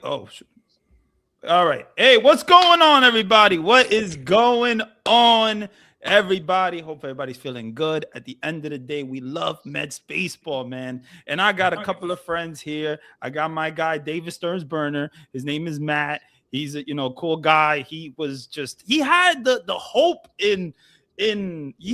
Oh, all right. Hey, what's going on, everybody? What is going on, everybody? Hope everybody's feeling good. At the end of the day, we love Mets baseball, man. And I got a couple of friends here. I got my guy, David Stearns Burner. His name is Matt. He's a cool guy. He was just he had the hope he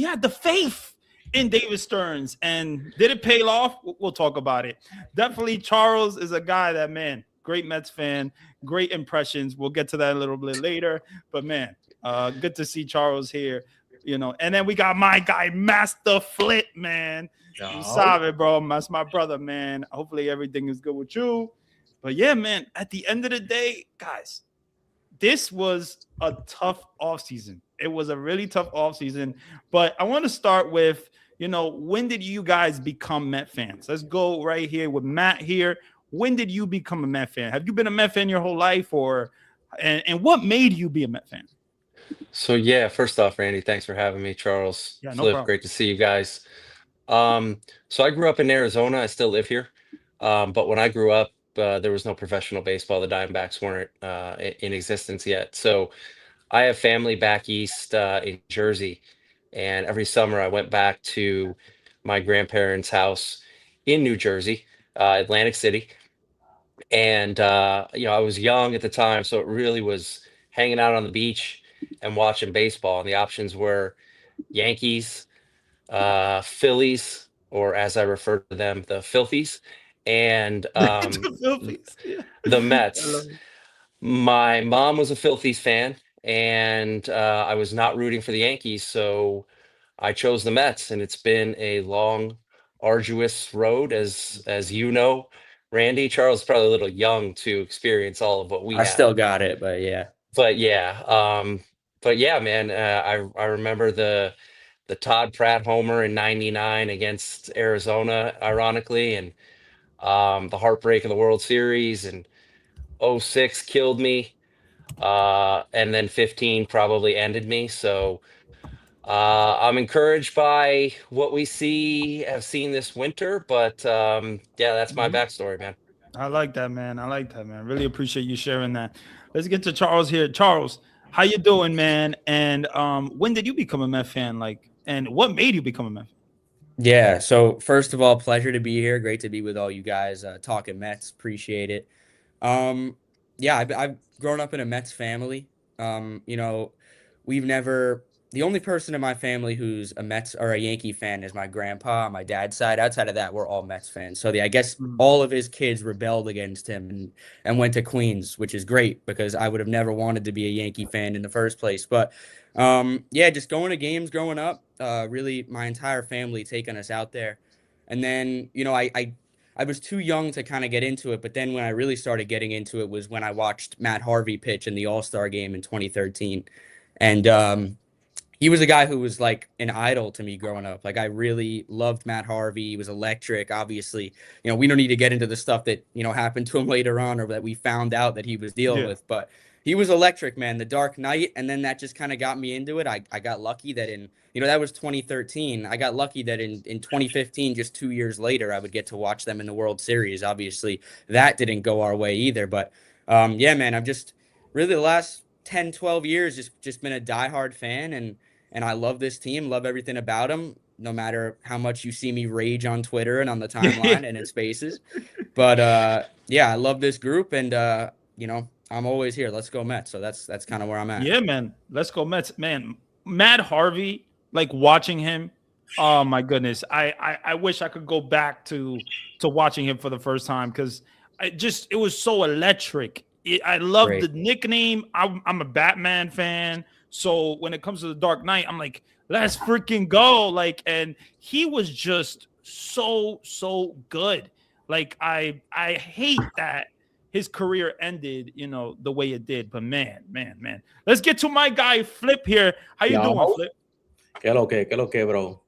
had the faith in David Stearns, and did it pay off? We'll talk about it. Definitely, Charles is a guy that, man, great Mets fan, great impressions. We'll get to that a little bit later. But man, good to see Charles here. And then we got my guy, Master Flip, man. You saw it, bro. That's my brother, man. Hopefully everything is good with you. But yeah, man, at the end of the day, guys, this was a tough offseason. It was a really tough offseason. But I want to start with, when did you guys become Met fans? Let's go right here with Matt here. When did you become a Met fan? Have you been a Met fan your whole life, and what made you be a Met fan? So yeah, first off, Randy, thanks for having me. Charles, Yeah, no Flip, problem. great to see you guys. So I grew up in Arizona. I still live here. But when I grew up, there was no professional baseball. The Diamondbacks weren't in existence yet. So I have family back east in Jersey, and every summer I went back to my grandparents' house in New Jersey, Atlantic City. And I was young at the time, so it really was hanging out on the beach and watching baseball. And the options were Yankees, Phillies, or as I refer to them, the Filthies, and The Philippines. Yeah. the I love Mets. it. My mom was a Filthies fan, and I was not rooting for the Yankees, so I chose the Mets. And it's been a long, arduous road, as you know, Randy. Charles is probably a little young to experience all of what we I have, still got it, but yeah. but yeah, man, I remember the Todd Pratt homer in '99 against Arizona, ironically, and the heartbreak of the World Series, and '06 killed me, and then 15 probably ended me. So I'm encouraged by what we have seen this winter, but yeah, that's my Mhm. backstory, man. I like that, man. I like that, man. Really appreciate you sharing that. Let's get to Charles here. Charles, how you doing, man? And when did you become a Met fan? And what made you become a Met fan? Yeah, so first of all, pleasure to be here. Great to be with all you guys talking Mets. Appreciate it. Um, yeah, I've grown up in a Mets family. You know, we've never the only person in my family who's a Mets or a Yankee fan is my grandpa on my dad's side. Outside of that, we're all Mets fans. So I guess Mhm. all of his kids rebelled against him and went to Queens, which is great because I would have never wanted to be a Yankee fan in the first place. But yeah, just going to games growing up, really my entire family taking us out there. And then, I was too young to kind of get into it, but then when I really started getting into it was when I watched Matt Harvey pitch in the All-Star game in 2013. And he was a guy who was like an idol to me growing up. Like I really loved Matt Harvey. He was electric. Obviously, we don't need to get into the stuff that, happened to him later on or that we found out that he was dealing Yeah. with, but he was electric, man. The Dark Knight, and then that just kind of got me into it. I got lucky that that was 2013. I got lucky that in 2015, just 2 years later, I would get to watch them in the World Series. Obviously, that didn't go our way either. But yeah, man, I've just really the last 10, 12 years just been a diehard fan, and I love this team, love everything about them, no matter how much you see me rage on Twitter and on the Yeah. timeline and in spaces. But yeah, I love this group, and I'm always here. Let's go Mets. So that's kind of where I'm at. Yeah, man. Let's go Mets, man. Matt Harvey, like watching him. Oh my goodness. I wish I could go back to watching him for the first time because it was so electric. I love the Great. nickname. I'm a Batman fan, so when it comes to the Dark Knight, I'm like, let's freaking go! And he was just so good. I hate that his career ended, the way it did. But man. Let's get to my guy Flip here. How you doing, Yo, Flip? que lo que, bro?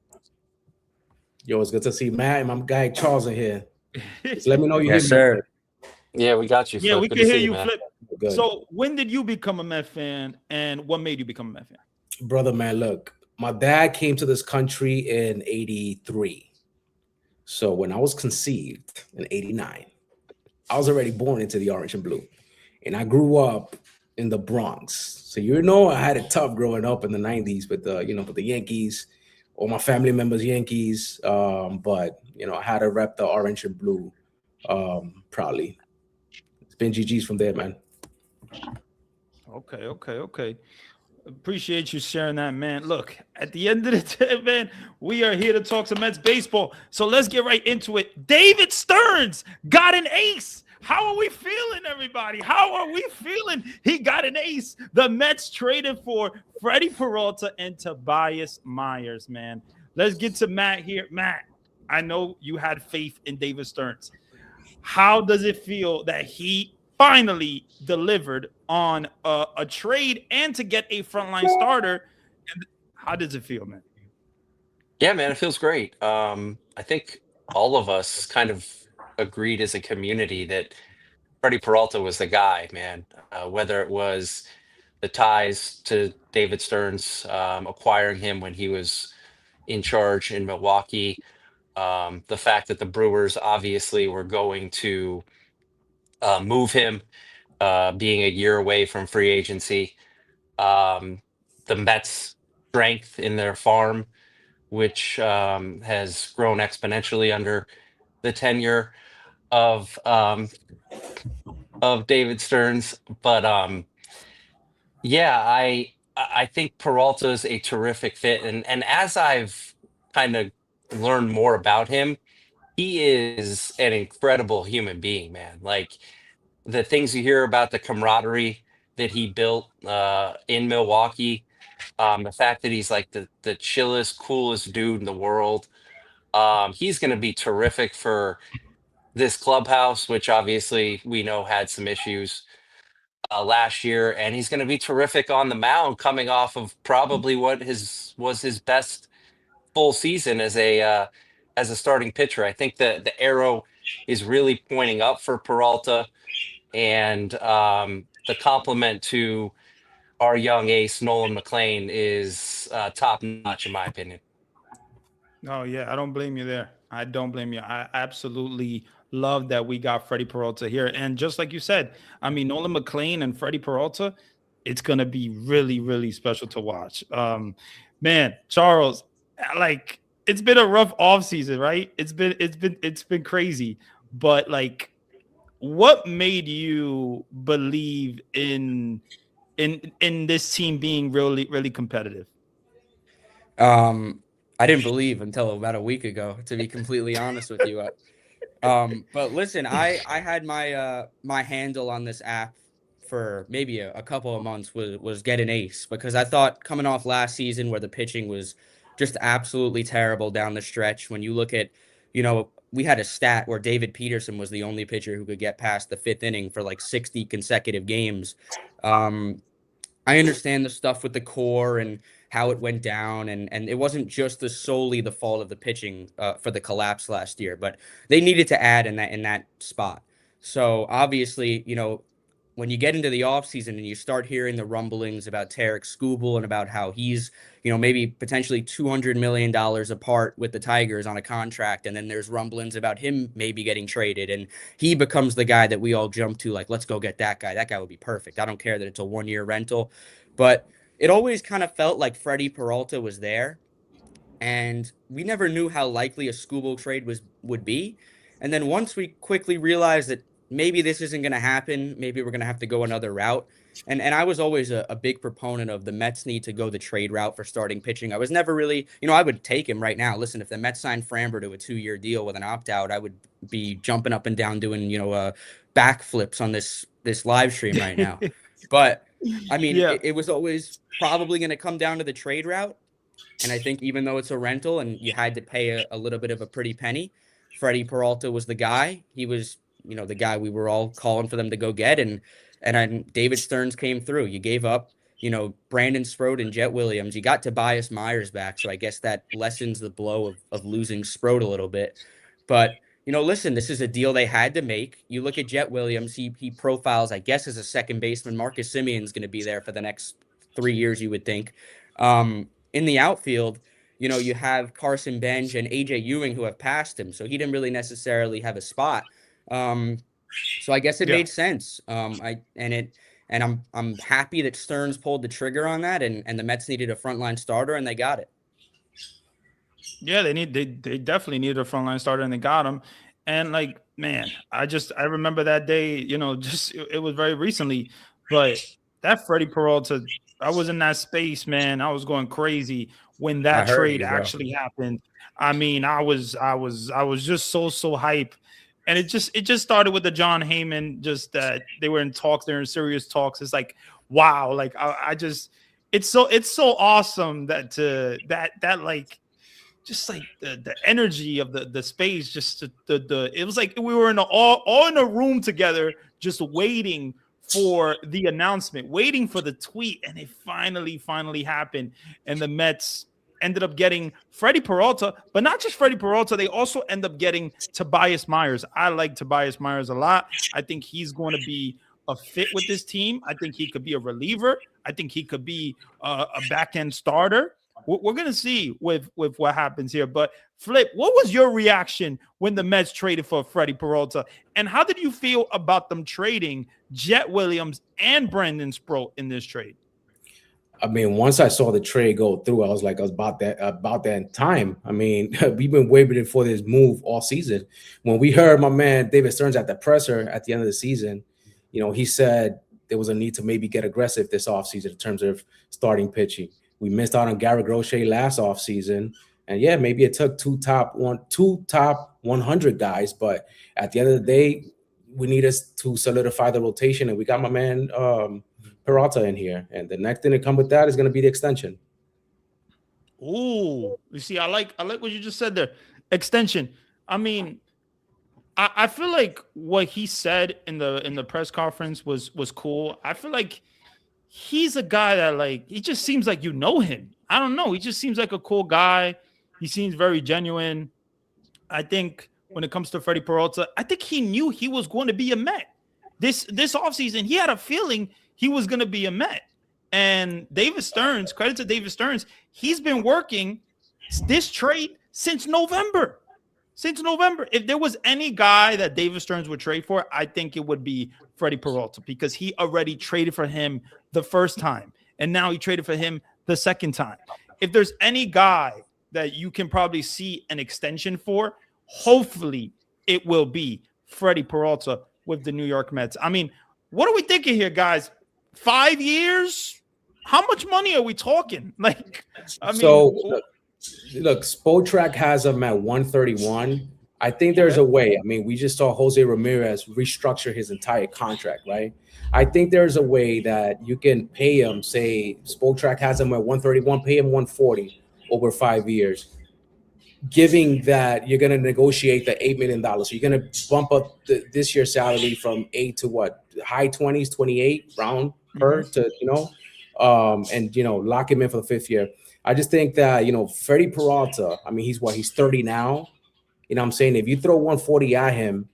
Yo, it's good to see Matt and my guy Charles in here. Just let me know you hear Yes, me. sir. Yeah, we got you, Yeah, Flip. we Good can to hear see you, you, man. Flip. Good. So when did you become a Met fan, and what made you become a Met fan? Brother, man, look, my dad came to this country in 83. So when I was conceived in 89, I was already born into the orange and blue. and I grew up in the Bronx. So I had it tough growing up in the '90s with the Yankees, all my family members Yankees. But I had to rep the orange and blue proudly. It's been GG's from there, man. Okay. Appreciate you sharing that, man. Look, at the end of the day, man, we are here to talk some Mets baseball. So let's get right into it. David Stearns got an ace. How are we feeling, everybody? How are we feeling? He got an ace. The Mets traded for Freddie Peralta and Tobias Myers, man. Let's get to Matt here. Matt, I know you had faith in David Stearns. How does it feel that he finally delivered on a trade and to get a frontline starter? And how does it feel, man? Yeah, man, it feels great. I think all of us kind of agreed as a community that Freddie Peralta was the guy, man. Whether it was the ties to David Stearns, acquiring him when he was in charge in Milwaukee, the fact that the Brewers obviously were going to move him, being a year away from free agency, the Mets' strength in their farm, which has grown exponentially under the tenure of David Stearns. But yeah, I think Peralta is a terrific fit, and as I've kind of learned more about him, he is an incredible human being, man. Like the things you hear about the camaraderie that he built in Milwaukee, the fact that he's like the chillest, coolest dude in the world. He's going to be terrific for this clubhouse, which obviously we know had some issues last year, and he's going to be terrific on the mound, coming off of probably what was his best full season as a starting pitcher. I think the arrow is really pointing up for Peralta, and the compliment to our young ace Nolan McLean is top notch in my opinion. Oh, yeah, I don't blame you there. I don't blame you. I absolutely love that we got Freddie Peralta here. And just like you said, I mean, Nolan McLean and Freddie Peralta, it's going to be really, really special to watch. Man, Charles, like, it's been a rough offseason, right? It's been crazy. But, like, what made you believe in this team being really, really competitive? I didn't believe until about a week ago, to be completely honest with you. But listen, I had my handle on this app for maybe a couple of months was get an ace, because I thought coming off last season where the pitching was just absolutely terrible down the stretch. When you look at, we had a stat where David Peterson was the only pitcher who could get past the fifth inning for like 60 consecutive games. I understand the stuff with the core and how it went down, and it wasn't just solely the fault of the pitching for the collapse last year, but they needed to add in that spot. So obviously, when you get into the offseason and you start hearing the rumblings about Tarek Skubal and about how he's, maybe potentially $200 million apart with the Tigers on a contract, and then there's rumblings about him maybe getting traded, and he becomes the guy that we all jump to, like, let's go get that guy. That guy would be perfect. I don't care that it's a one-year rental, but it always kind of felt like Freddie Peralta was there, and we never knew how likely a Skubal trade would be. And then once we quickly realized that maybe this isn't going to happen, maybe we're going to have to go another route. And I was always a big proponent of the Mets need to go the trade route for starting pitching. I was never really, I would take him right now. Listen, if the Mets signed Framber to a 2-year deal with an opt-out, I would be jumping up and down doing, backflips on this live stream right now. But I mean, yeah. It was always probably going to come down to the trade route. And I think even though it's a rental and you had to pay a little bit of a pretty penny, Freddie Peralta was the guy. He was, the guy we were all calling for them to go get. And David Stearns came through. You gave up, Brandon Sproat and Jet Williams. You got Tobias Myers back. So I guess that lessens the blow of losing Sproat a little bit. But listen, this is a deal they had to make. You look at Jet Williams, he profiles, I guess, as a second baseman. Marcus Semion's going to be there for the next 3 years, you would think. In the outfield, you have Carson Bench and AJ Ewing who have passed him, so he didn't really necessarily have a spot. So I guess it Yeah. made sense. I'm happy that Stearns pulled the trigger on that, and the Mets needed a frontline starter, and they got it. Yeah, they definitely needed a frontline starter and they got him. And like, man, I remember that day, just it was very recently, but that Freddie Peralta, I was in that space, man. I was going crazy when I that heard trade you, bro. actually happened. I mean, I was just so hype. And it just started with the John Heyman, just that they were in talks, they're in serious talks. It's like, wow, like I just it's so awesome that like just like the energy of the space, just the it was like we were in all in a room together, just waiting for the announcement, waiting for the tweet, and it finally happened. And the Mets ended up getting Freddie Peralta, but not just Freddie Peralta, they also end up getting Tobias Myers. I like Tobias Myers a lot. I think he's going to be a fit with this team. I think he could be a reliever. I think he could be a back end starter. We're going to see with what happens here. But Flip, what was your reaction when the Mets traded for Freddie Peralta? And how did you feel about them trading Jet Williams and Brandon Sproat in this trade? I mean, once I saw the trade go through, I was like, I was about that time. I mean, we've been waiting for this move all season. When we heard my man David Stearns at the presser at the end of the season, he said there was a need to maybe get aggressive this offseason in terms of starting pitching. We missed out on Garrett Crochet last offseason. And yeah, maybe it took two top 100 guys, but at the end of the day, we needed to solidify the rotation, and we got my man Peralta in here. And the next thing to come with that is going to be the extension. Ooh, you see, I like what you just said there. Extension. I mean, I feel like what he said in the press conference was cool. I feel like he's a guy that like he just seems like him. I don't know. He just seems like a cool guy. He seems very genuine. I think when it comes to Freddie Peralta, I think he knew he was going to be a Met. This offseason, he had a feeling he was going to be a Met. And David Stearns, credit to David Stearns, he's been working this trade since November. If there was any guy that David Stearns would trade for, I think it would be Freddie Peralta, because he already traded for him the first time, and now he traded for him the second time. If there's any guy that you can probably see an extension for, hopefully it will be Freddie Peralta with the New York Mets. I mean, what are we thinking here, guys? 5 years? How much money are we talking? Like, I mean, so look, Spotrac has him at 131. I think there's a way. I mean, we just saw Jose Ramirez restructure his entire contract, right? I think there's a way that you can pay him, say Spotrac has him at 131, pay him 140 over 5 years, giving that you're going to negotiate the $8 million. So you're going to bump up this year's salary from 8 to what? High 20s, 28 round per to, and, lock him in for the 5th year. I just think that, Freddie Peralta, I mean, he's 30 now. You know what I'm saying? If you throw 140 at him,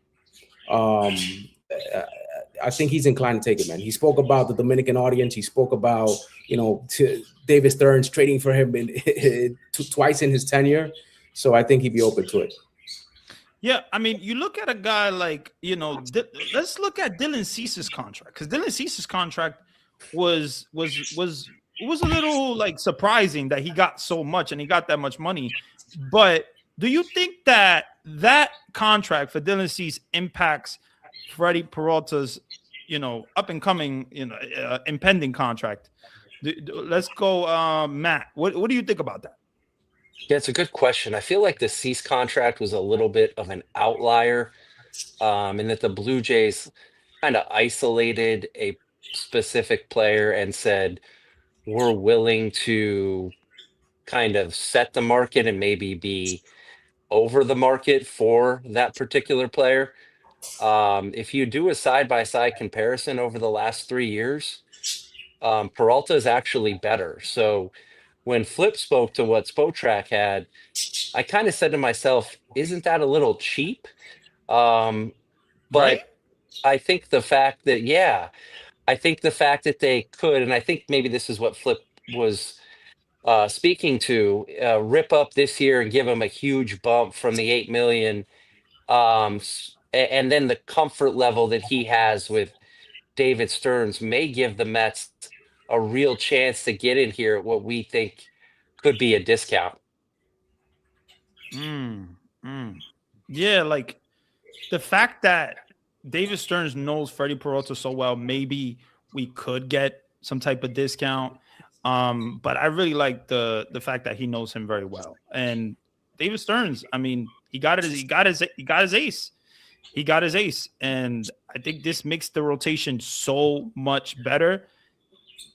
I think he's inclined to take it, man. He spoke about the Dominican audience. He spoke about, David Stearns trading for him twice in his tenure. So I think he'd be open to it. Yeah, I mean, you look at a guy like, let's look at Dylan Cease's contract, because Dylan Cease's contract was a little like surprising that he got so much and he got that much money. But do you think that contract for Dylan Cease impacts Freddie Peralta's, up and coming, impending contract? Let's go, Matt. What do you think about that? Yeah, it's a good question. I feel like the Cease contract was a little bit of an outlier, in that the Blue Jays kind of isolated a specific player and said, we're willing to kind of set the market and maybe be over the market for that particular player. If you do a side-by-side comparison over the last 3 years, Peralta is actually better. So when Flip spoke to what Spotrac had, I kind of said to myself, isn't that a little cheap? But Right? I think the fact that, they could, and I think maybe this is what Flip was speaking to, rip up this year and give him a huge bump from the 8 million, and then the comfort level that he has with David Stearns may give the Mets a real chance to get in here at what we think could be a discount. Yeah, like the fact that David Stearns knows Freddie Peralta so well, maybe we could get some type of discount. But I really like the fact that he knows him very well. And David Stearns, I mean, he got his ace. He got his ace. And I think this makes the rotation so much better.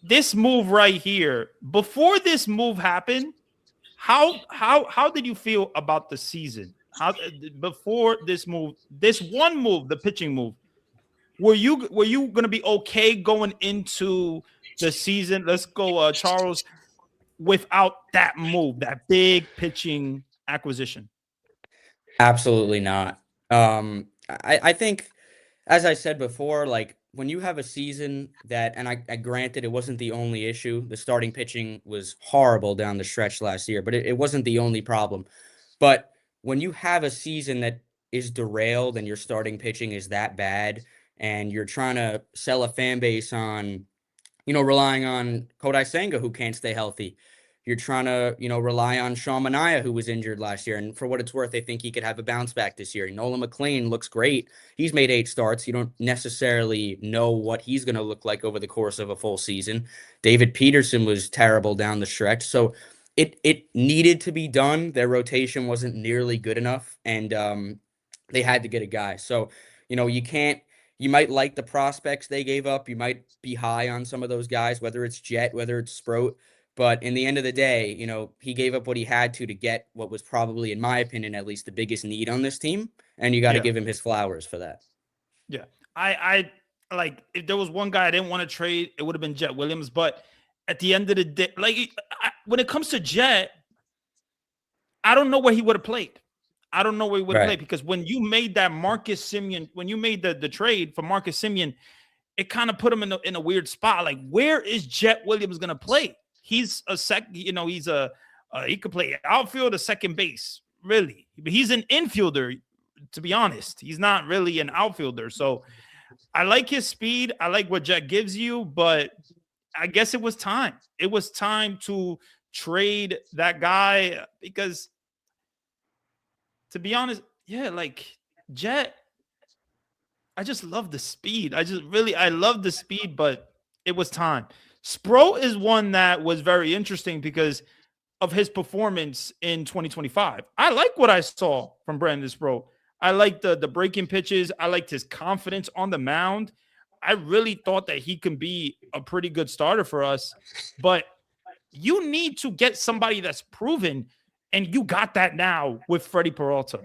This move right here, before this move happened, how did you feel about the season? How before this move, this one move, the pitching move, were you going to be okay going into the season? Let's go, Charles, without that move, that big pitching acquisition. Absolutely not. I think, as I said before, like when you have a season that, and I granted it wasn't the only issue. The starting pitching was horrible down the stretch last year, but it wasn't the only problem. But when you have a season that is derailed and your starting pitching is that bad, and you're trying to sell a fan base on, relying on Kodai Senga, who can't stay healthy. You're trying to, rely on Sean Manaea, who was injured last year. And for what it's worth, they think he could have a bounce back this year. Nolan McLean looks great. He's made 8 starts. You don't necessarily know what he's going to look like over the course of a full season. David Peterson was terrible down the stretch. So it needed to be done. Their rotation wasn't nearly good enough. And they had to get a guy. So, you might like the prospects they gave up. You might be high on some of those guys, whether it's Jet, whether it's Sproat. But in the end of the day, he gave up what he had to get what was probably, in my opinion, at least the biggest need on this team. And you got to give him his flowers for that. Yeah. I like, if there was one guy I didn't want to trade, it would have been Jet Williams. But at the end of the day, when it comes to Jet, I don't know where he would have played. I don't know where he would have played, because when you made that Marcus Semien, when you made the trade for Marcus Semien, it kind of put him in a weird spot. Like, where is Jet Williams going to play? He's a he could play outfield or second base, really. But he's an infielder, to be honest. He's not really an outfielder. So I like his speed. I like what Jet gives you, but I guess it was time. It was time to trade that guy, because, to be honest, Jet, I just love the speed. I love the speed, but it was time. Sproat is one that was very interesting because of his performance in 2025. I like what I saw from Brandon Sproat. I liked the breaking pitches. I liked his confidence on the mound. I really thought that he can be a pretty good starter for us, but you need to get somebody that's proven, and you got that now with Freddie Peralta.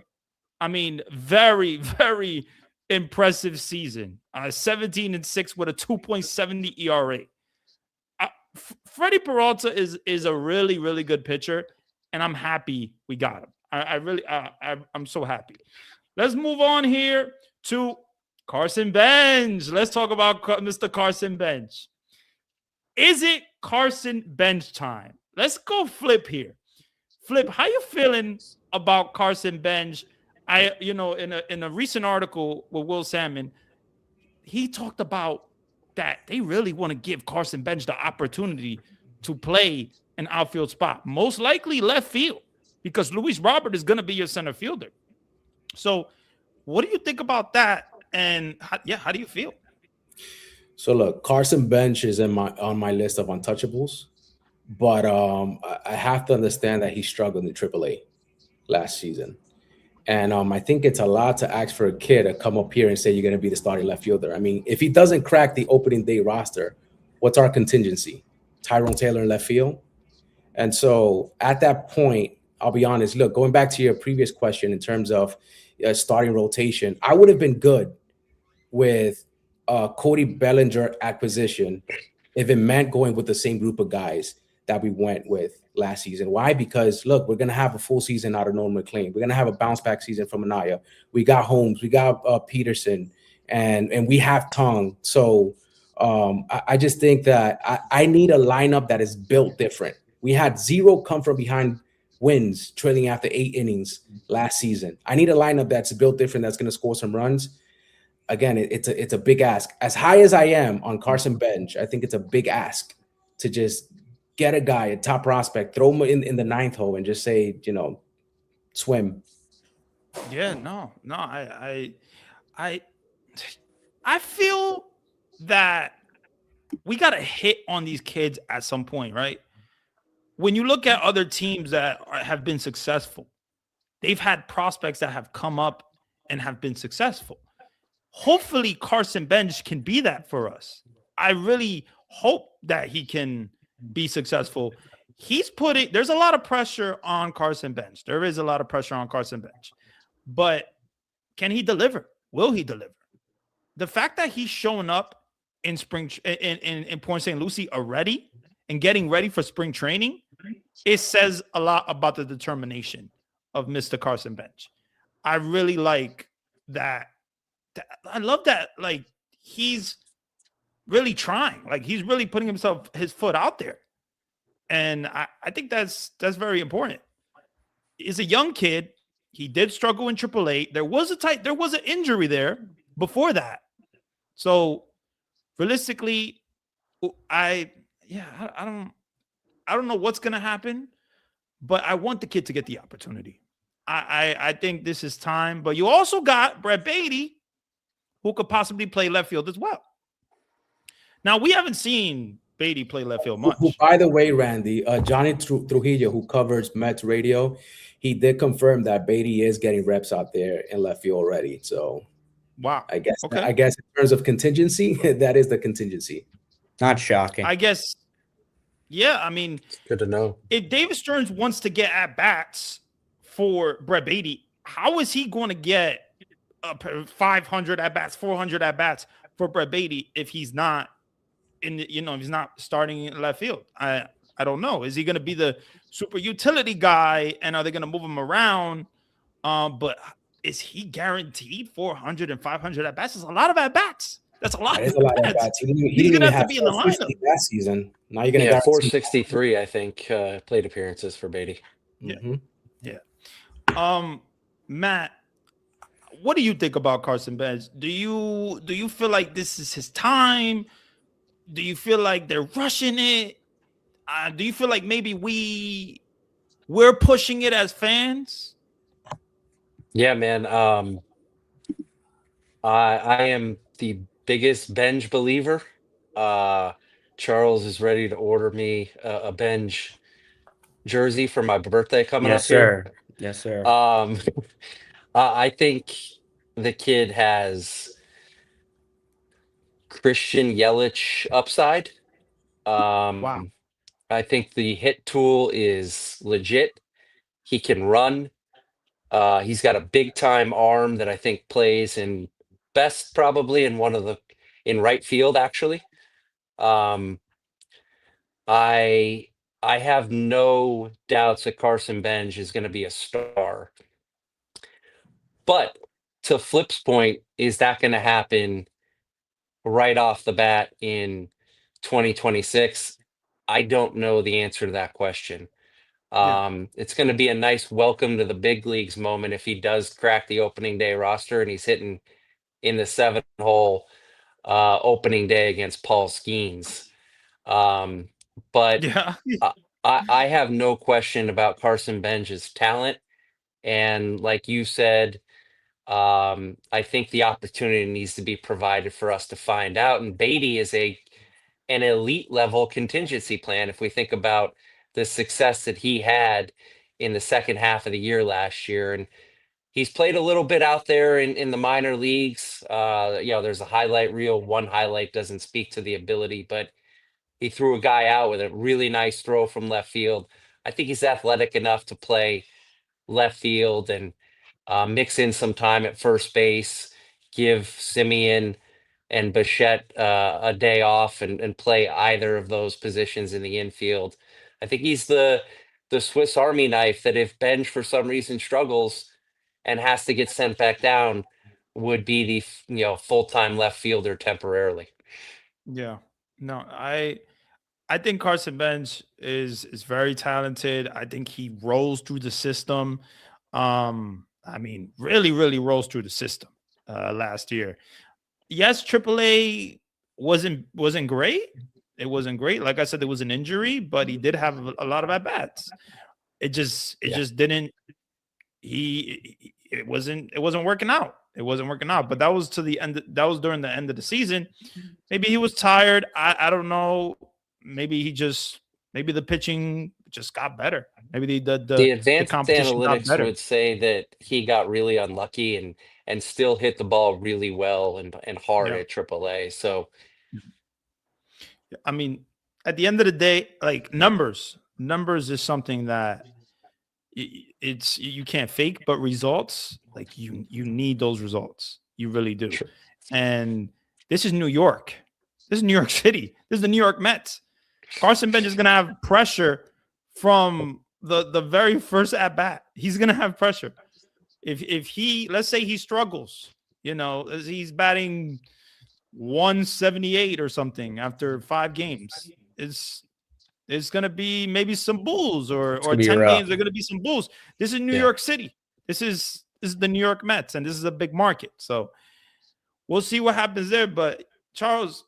I mean, very, very impressive season. 17-6 with a 2.70 ERA. Freddie Peralta is a really, really good pitcher, and I'm happy we got him. I'm so happy. Let's move on here to Carson Bench. Let's talk about Mr. Carson Bench. Is it Carson Bench time? Let's go Flip here. Flip, how you feeling about Carson Bench? In a recent article with Will Salmon, he talked about that they really want to give Carson Bench the opportunity to play an outfield spot, most likely left field, because Luis Robert is going to be your center fielder. So what do you think about that? And how do you feel? So look, Carson Bench is on my list of untouchables, but I have to understand that he struggled in AAA last season. And I think it's a lot to ask for a kid to come up here and say you're going to be the starting left fielder. I mean, if he doesn't crack the opening day roster, what's our contingency? Tyrone Taylor in left field? And so at that point, I'll be honest, look, going back to your previous question in terms of starting rotation, I would have been good with Cody Bellinger acquisition if it meant going with the same group of guys that we went with last season. Why? Because look, we're going to have a full season out of Nolan McLean. We're going to have a bounce back season from Manaea. We got Holmes, we got Peterson, and we have Tong. So I just think that I need a lineup that is built different. We had zero come from behind wins, trailing after 8 innings last season. I need a lineup that's built different, that's going to score some runs. Again, it's a big ask. As high as I am on Carson Bench, I think it's a big ask to just get a guy, a top prospect, throw him in the ninth hole, and just say, swim. Yeah, no, I I feel that we got to hit on these kids at some point, right? When you look at other teams that have been successful, they've had prospects that have come up and have been successful. Hopefully, Carson Bench can be that for us. I really hope that he can be successful. There's a lot of pressure on Carson Bench. There is a lot of pressure on Carson Bench. But can he deliver? Will he deliver? The fact that he's showing up in Port St. Lucie already and getting ready for spring training, it says a lot about the determination of Mr. Carson Bench. I really like that. I love that. Like, he's really trying. Like, he's really putting his foot out there. And I think that's very important. He's a young kid. He did struggle in AAA. There was an injury there before that. So realistically, I don't know what's gonna happen, but I want the kid to get the opportunity. I think this is time. But you also got Brett Beatty, who could possibly play left field as well. Now, we haven't seen Beatty play left field much. By the way, Randy, Johnny Trujillo, who covers Mets radio, he did confirm that Beatty is getting reps out there in left field already. So, wow. I guess Okay. I guess in terms of contingency, that is the contingency. Not shocking. I guess. Yeah, I mean, Good to know. if David Stearns wants to get at bats for Brett Beatty, how is he going to get 500 at bats, 400 at bats for Brett Beatty if he's not if he's not starting in left field? I don't know. Is he going to be the super utility guy, and are they going to move him around? But is he guaranteed 400 and 500 at bats? That's a lot of at bats. That's a lot. That is a lot of bats. He He's didn't gonna even have to be in the 450 lineup last season. Now you're gonna Yeah, guarantee 463, I think, plate appearances for Beatty. Mhm. Matt, what do you think about Carson Bench? Do you feel like this is his time? Do you feel like they're rushing it? Do you feel like maybe we're pushing it as fans? Yeah, man. I am the biggest Benj believer. Charles is ready to order me a Benj jersey for my birthday coming Yes, up here. sir. Yes, sir. I think the kid has Christian Yelich upside. Wow. I think the hit tool is legit. He can run. He's got a big time arm that I think plays in best probably in right field actually. I have no doubts that Carson Bench is going to be a star. But to Flip's point, is that going to happen right off the bat in 2026? I don't know the answer to that question. It's going to be a nice welcome to the big leagues moment if he does crack the opening day roster and he's hitting in the 7-hole opening day against Paul Skeens. But Yeah. I have no question about Carson Bench's talent. And like you said, I think the opportunity needs to be provided for us to find out. And Beatty is an elite level contingency plan. If we think about the success that he had in the second half of the year last year, and he's played a little bit out there in the minor leagues. There's a highlight reel. One highlight doesn't speak to the ability, but he threw a guy out with a really nice throw from left field. I think he's athletic enough to play left field and mix in some time at first base, give Simeon and Bichette a day off and play either of those positions in the infield. I think he's the Swiss Army knife that if Bench for some reason struggles and has to get sent back down, would be the full-time left fielder temporarily. Yeah. No, I think Carson Bench is very talented. I think he rolls through the system. I mean, really, really rolls through the system last year. Yes, AAA wasn't great. It wasn't great. Like I said, there was an injury, but he did have a lot of at bats. It just didn't. It wasn't working out. It wasn't working out. But that was to the end. That was during the end of the season. Maybe he was tired. I don't know. Maybe the pitching just got better. Maybe The advanced competition got analytics better. would say that he got really unlucky and still hit the ball really well and hard Yeah. at AAA. So I mean, at the end of the day, like numbers is something that it's you can't fake, but results, like you need those results. You really do. Sure. And this is New York. This is New York City. This is the New York Mets. Carson Bench is going to have pressure from the very first at bat. He's going to have pressure. If he, let's say he struggles, as he's batting 178 or something after 5 games, it's going to be maybe some bulls or 10 games are going to be some bulls. This is New York City. This is the New York Mets, and this is a big market. So we'll see what happens there. But Charles,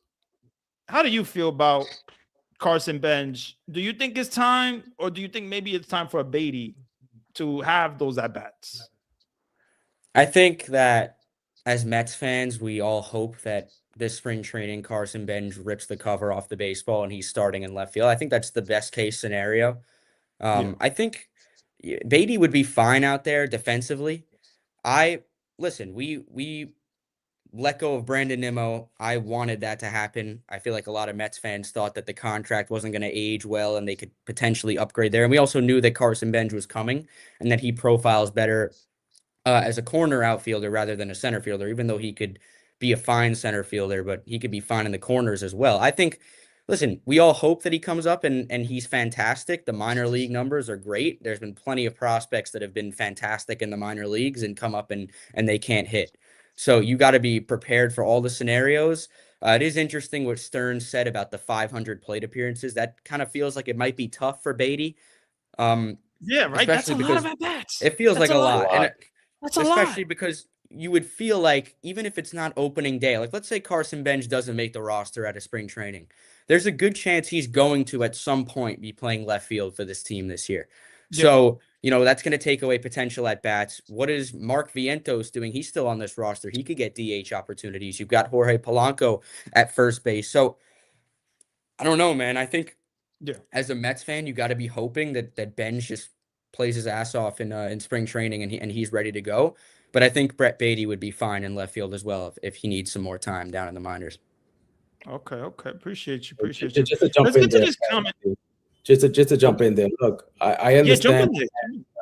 how do you feel about Carson Bench? Do you think it's time, or do you think maybe it's time for a Beatty to have those at-bats? I think that as Mets fans, we all hope that this spring training Carson Bench rips the cover off the baseball and he's starting in left field. I think that's the best case scenario. I think Beatty would be fine out there defensively. We let go of Brandon Nimmo. I wanted that to happen. I feel like a lot of Mets fans thought that the contract wasn't going to age well and they could potentially upgrade there. And we also knew that Carson Bench was coming and that he profiles better as a corner outfielder rather than a center fielder, even though he could be a fine center fielder, but he could be fine in the corners as well. I think, listen, we all hope that he comes up and he's fantastic. The minor league numbers are great. There's been plenty of prospects that have been fantastic in the minor leagues and come up and they can't hit. So you got to be prepared for all the scenarios. It is interesting what Stearns said about the 500 plate appearances. That kind of feels like it might be tough for Beatty. Yeah, right. That's a lot of at-bats. It feels like a lot. And that's especially because you would feel like even if it's not opening day, like let's say Carson Bench doesn't make the roster at a spring training, there's a good chance he's going to at some point be playing left field for this team this year. Yeah. So, that's going to take away potential at bats. What is Mark Vientos doing? He's still on this roster. He could get DH opportunities. You've got Jorge Polanco at first base. So I don't know, man. I think as a Mets fan, you got to be hoping that Bench just plays his ass off in spring training and he's ready to go. But I think Brett Beatty would be fine in left field as well if he needs some more time down in the minors. Okay. Appreciate you. Just to jump Let's in get to there, this comment. Just to jump in there. Look, I understand. Yeah, jump in there.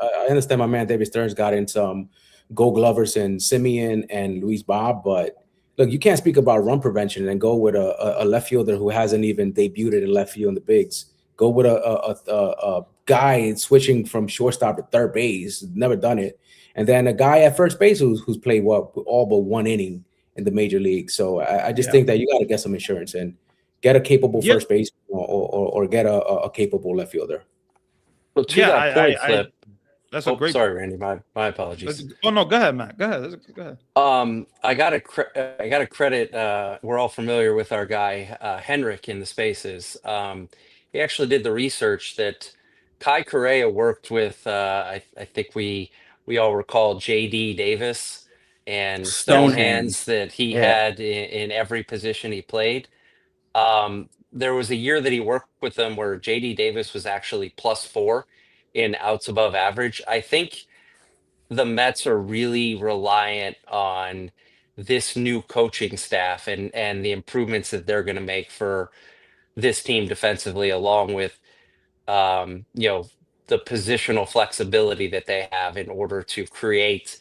I understand my man David Stearns got in some Gold Glovers and Simeon and Luis Bob, but look, you can't speak about run prevention and go with a left fielder who hasn't even debuted in left field in the bigs. Go with a guy switching from shortstop to third base, never done it, and then a guy at first base who's played all but 1 inning in the major league. So I just think that you got to get some insurance and get a capable first base or get a capable left fielder. Well, to that point, Flip. That's a great. Sorry, Randy. My apologies. Oh no, go ahead, Matt. Go ahead. I got to credit. We're all familiar with our guy Henrik in the Spaces. He actually did the research that Kai Correa worked with. I think we all recall J.D. Davis and stone hands that he had in every position he played. There was a year that he worked with them where J.D. Davis was actually +4 in outs above average. I think the Mets are really reliant on this new coaching staff and the improvements that they're going to make for this team defensively, along with the positional flexibility that they have in order to create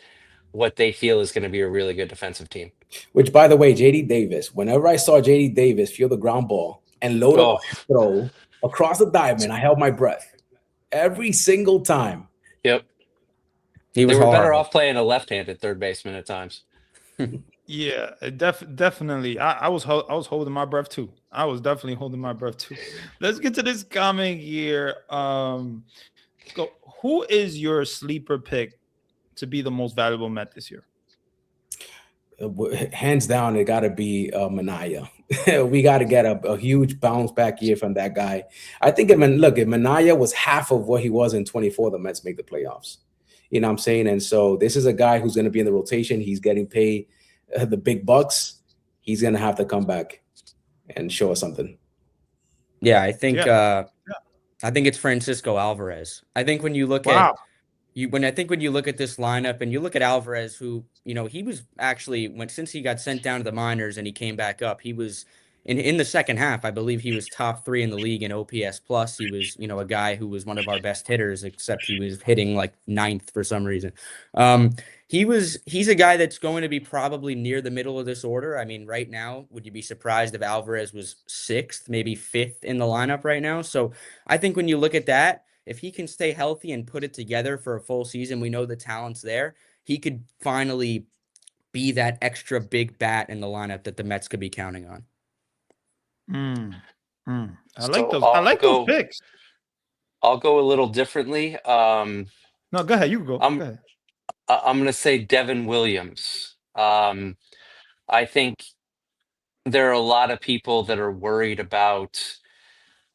what they feel is going to be a really good defensive team. Which, by the way, J.D. Davis, whenever I saw J.D. Davis feel the ground ball and load up throw across the diamond, I held my breath every single time. Yep. They were better off playing a left-handed third baseman at times. Yeah, definitely. I was I was holding my breath too. I was definitely holding my breath too. Let's get to this comment here. Let's go. Who is your sleeper pick to be the most valuable Met this year? Hands down, it got to be Manaya. We got to get a huge bounce back year from that guy. I think, if Manaya was half of what he was in 24, the Mets make the playoffs. You know what I'm saying? And so this is a guy who's going to be in the rotation. He's getting paid the big bucks. He's going to have to come back and show us something. Yeah, I think Yeah. I think it's Francisco Alvarez. I think when you look Wow. when you look at this lineup and you look at Alvarez, who, he was actually, since he got sent down to the minors and he came back up, he was in the second half, I believe he was top 3 in the league in OPS plus. He was, a guy who was one of our best hitters, except he was hitting like 9th for some reason. He's a guy that's going to be probably near the middle of this order. I mean, right now, would you be surprised if Alvarez was 6th, maybe 5th in the lineup right now? So I think when you look at that, if he can stay healthy and put it together for a full season, we know the talent's there. He could finally be that extra big bat in the lineup that the Mets could be counting on. I like So those. I like those picks. I'll go a little differently. No, go ahead. You go. Go ahead. I'm going to say Devin Williams. I think there are a lot of people that are worried about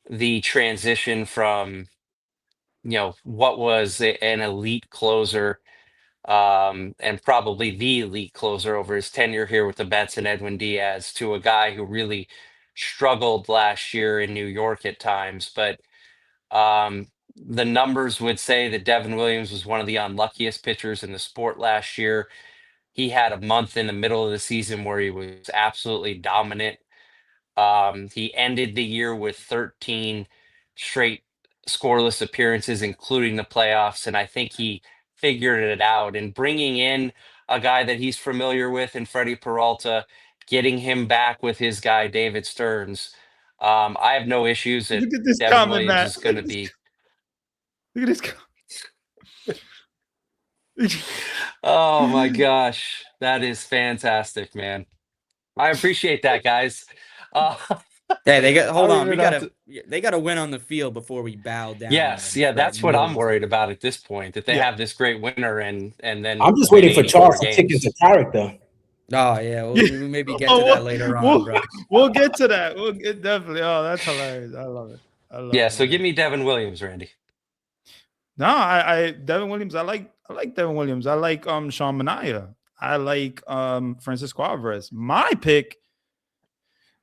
the transition from, what was an elite closer, and probably the elite closer over his tenure here with the Mets and Edwin Diaz, to a guy who really struggled last year in New York at times. But the numbers would say that Devin Williams was one of the unluckiest pitchers in the sport last year. He had a month in the middle of the season where he was absolutely dominant. He ended the year with 13 straight scoreless appearances, including the playoffs. And I think he figured it out. And bringing in a guy that he's familiar with in Freddie Peralta, getting him back with his guy, David Stearns. I have no issues that Look at this Devin comment, Williams Matt. is going to be. Look at this. Oh my gosh, that is fantastic, man. I appreciate that, guys. Hey, they got hold I on. don't even They gotta win on the field before we bow down. Yes, and yeah, start that's what I'm nosing. worried about at this point. That they Yeah. have this great winner and then I'm just win waiting for 84 Charles to kick games. into character. Oh yeah, we maybe get to that later on, bro. We'll get to that. We'll get definitely. Oh, that's hilarious. I love it. I love Yeah, it, so man. give me Devin Williams, Randy. No, I Devin Williams. I like Devin Williams. I like Sean Manaea. I like Francisco Alvarez. My pick,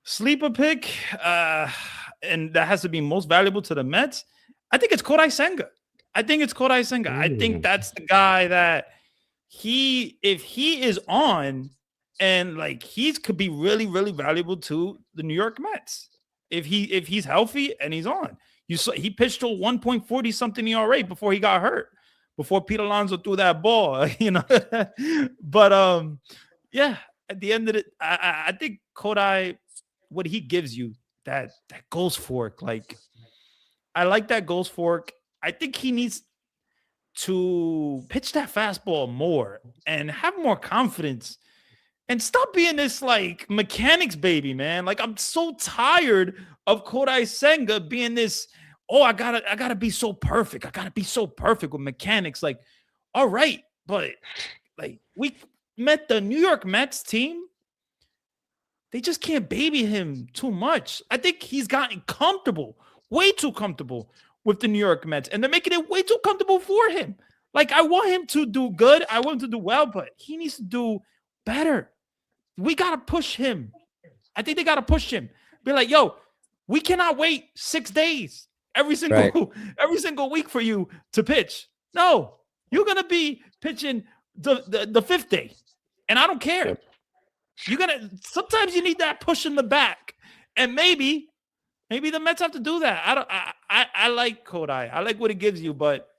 sleeper pick, and that has to be most valuable to the Mets. I think it's Kodai Senga. I think that's the guy that if he is on, and like could be really, really valuable to the New York Mets if he's healthy and he's on. You saw he pitched to 1.40 something ERA before he got hurt, before Pete Alonso threw that ball, But yeah, at the end of it, I think Kodai, what he gives you, that ghost fork, like I like that ghost fork. I think he needs to pitch that fastball more and have more confidence and stop being this like mechanics baby, man. Like I'm so tired of Kodai Senga being this, I gotta be so perfect. I gotta be so perfect with mechanics. Like, all right, but like we met the New York Mets team. They just can't baby him too much. I think he's gotten comfortable, way too comfortable with the New York Mets, and they're making it way too comfortable for him. Like, I want him to do good. I want him to do well, but he needs to do better. We got to push him. I think they got to push him. Be like, yo, we cannot wait 6 days every single week for you to pitch. No, you're going to be pitching the 5th day, and I don't care. Yep. Sometimes you need that push in the back, and maybe the Mets have to do that. I like Kodai. I like what it gives you, but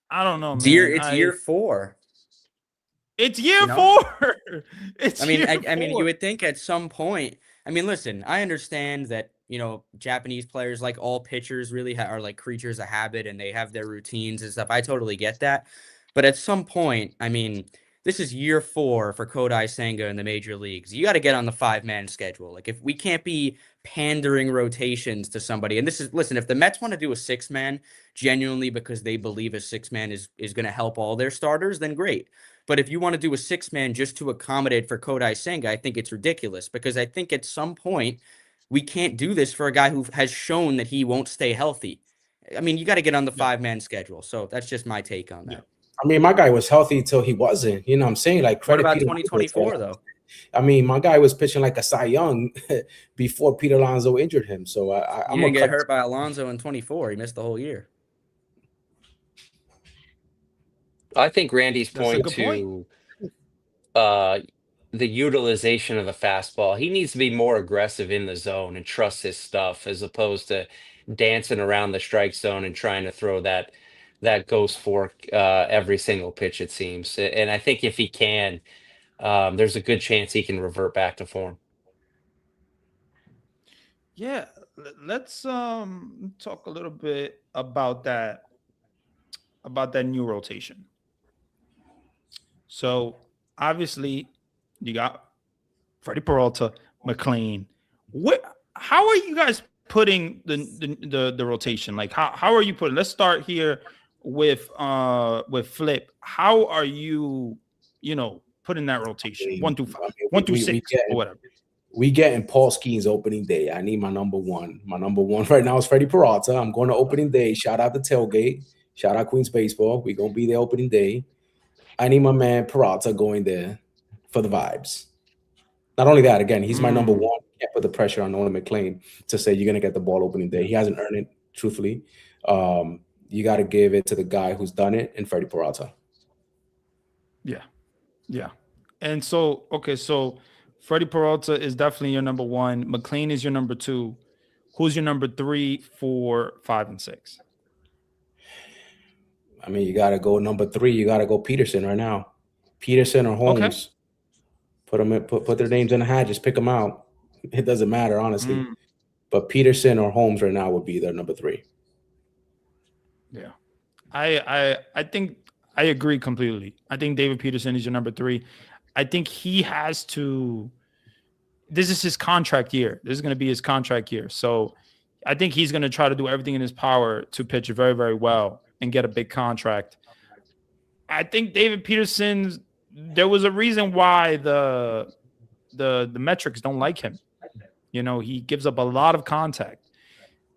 I don't know, man. It's year 4. It's year 4. I mean, you would think at some point. I mean, listen, I understand that Japanese players, like all pitchers, really are like creatures of habit, and they have their routines and stuff. I totally get that, but at some point, I mean, this is year 4 for Kodai Senga in the major leagues. You got to get on the 5-man schedule. Like, if we can't be pandering rotations to somebody, and this is, listen, if the Mets want to do a 6-man genuinely because they believe a 6-man is going to help all their starters, then great. But if you want to do a 6-man just to accommodate for Kodai Senga, I think it's ridiculous, because I think at some point we can't do this for a guy who has shown that he won't stay healthy. I mean, you got to get on the 5-man schedule. So that's just my take on that. I mean, my guy was healthy until he wasn't. You know what I'm saying? Like, What credit about Peter 2024 though? I mean, my guy was pitching like a Cy Young before Pete Alonso injured him. So He I'm didn't gonna get hurt by Alonso in 24. He missed the whole year. I think Randy's That's a point good to the utilization of the fastball. He needs to be more aggressive in the zone and trust his stuff, as opposed to dancing around the strike zone and trying to throw that ghost fork every single pitch, it seems. And I think if he can, there's a good chance he can revert back to form. Yeah, let's talk a little bit about that new rotation. So obviously you got Freddie Peralta, McLean. How are you guys putting the rotation? Like, how are you putting? Let's start here with Flip. How are you putting that rotation? 1 through 5, 1 through 6, or whatever. We getting Paul Skeens opening day. I need my number one. My number one right now is Freddie Peralta. I'm going to opening day. Shout out to Tailgate. Shout out Queens Baseball. We're going to be there opening day. I need my man Peralta going there for the vibes. Not only that, again, he's my number one. Can't put the pressure on Nolan McLean to say you're going to get the ball opening day. He hasn't earned it, truthfully. You got to give it to the guy who's done it, and Freddie Peralta. Yeah. And so, okay, so Freddie Peralta is definitely your number 1. McLean is your number 2. Who's your number 3, 4, 5, and 6? I mean, you got to go number 3. You got to go Peterson right now. Peterson or Holmes. Okay. Put them in, put their names in the hat. Just pick them out. It doesn't matter, honestly. But Peterson or Holmes right now would be their number 3. Yeah, I think I agree completely. I think David Peterson is your number 3. I think he has to. This is his contract year. This is going to be his contract year. So I think he's going to try to do everything in his power to pitch very, very well and get a big contract. I think David Peterson, there was a reason why the metrics don't like him. He gives up a lot of contact.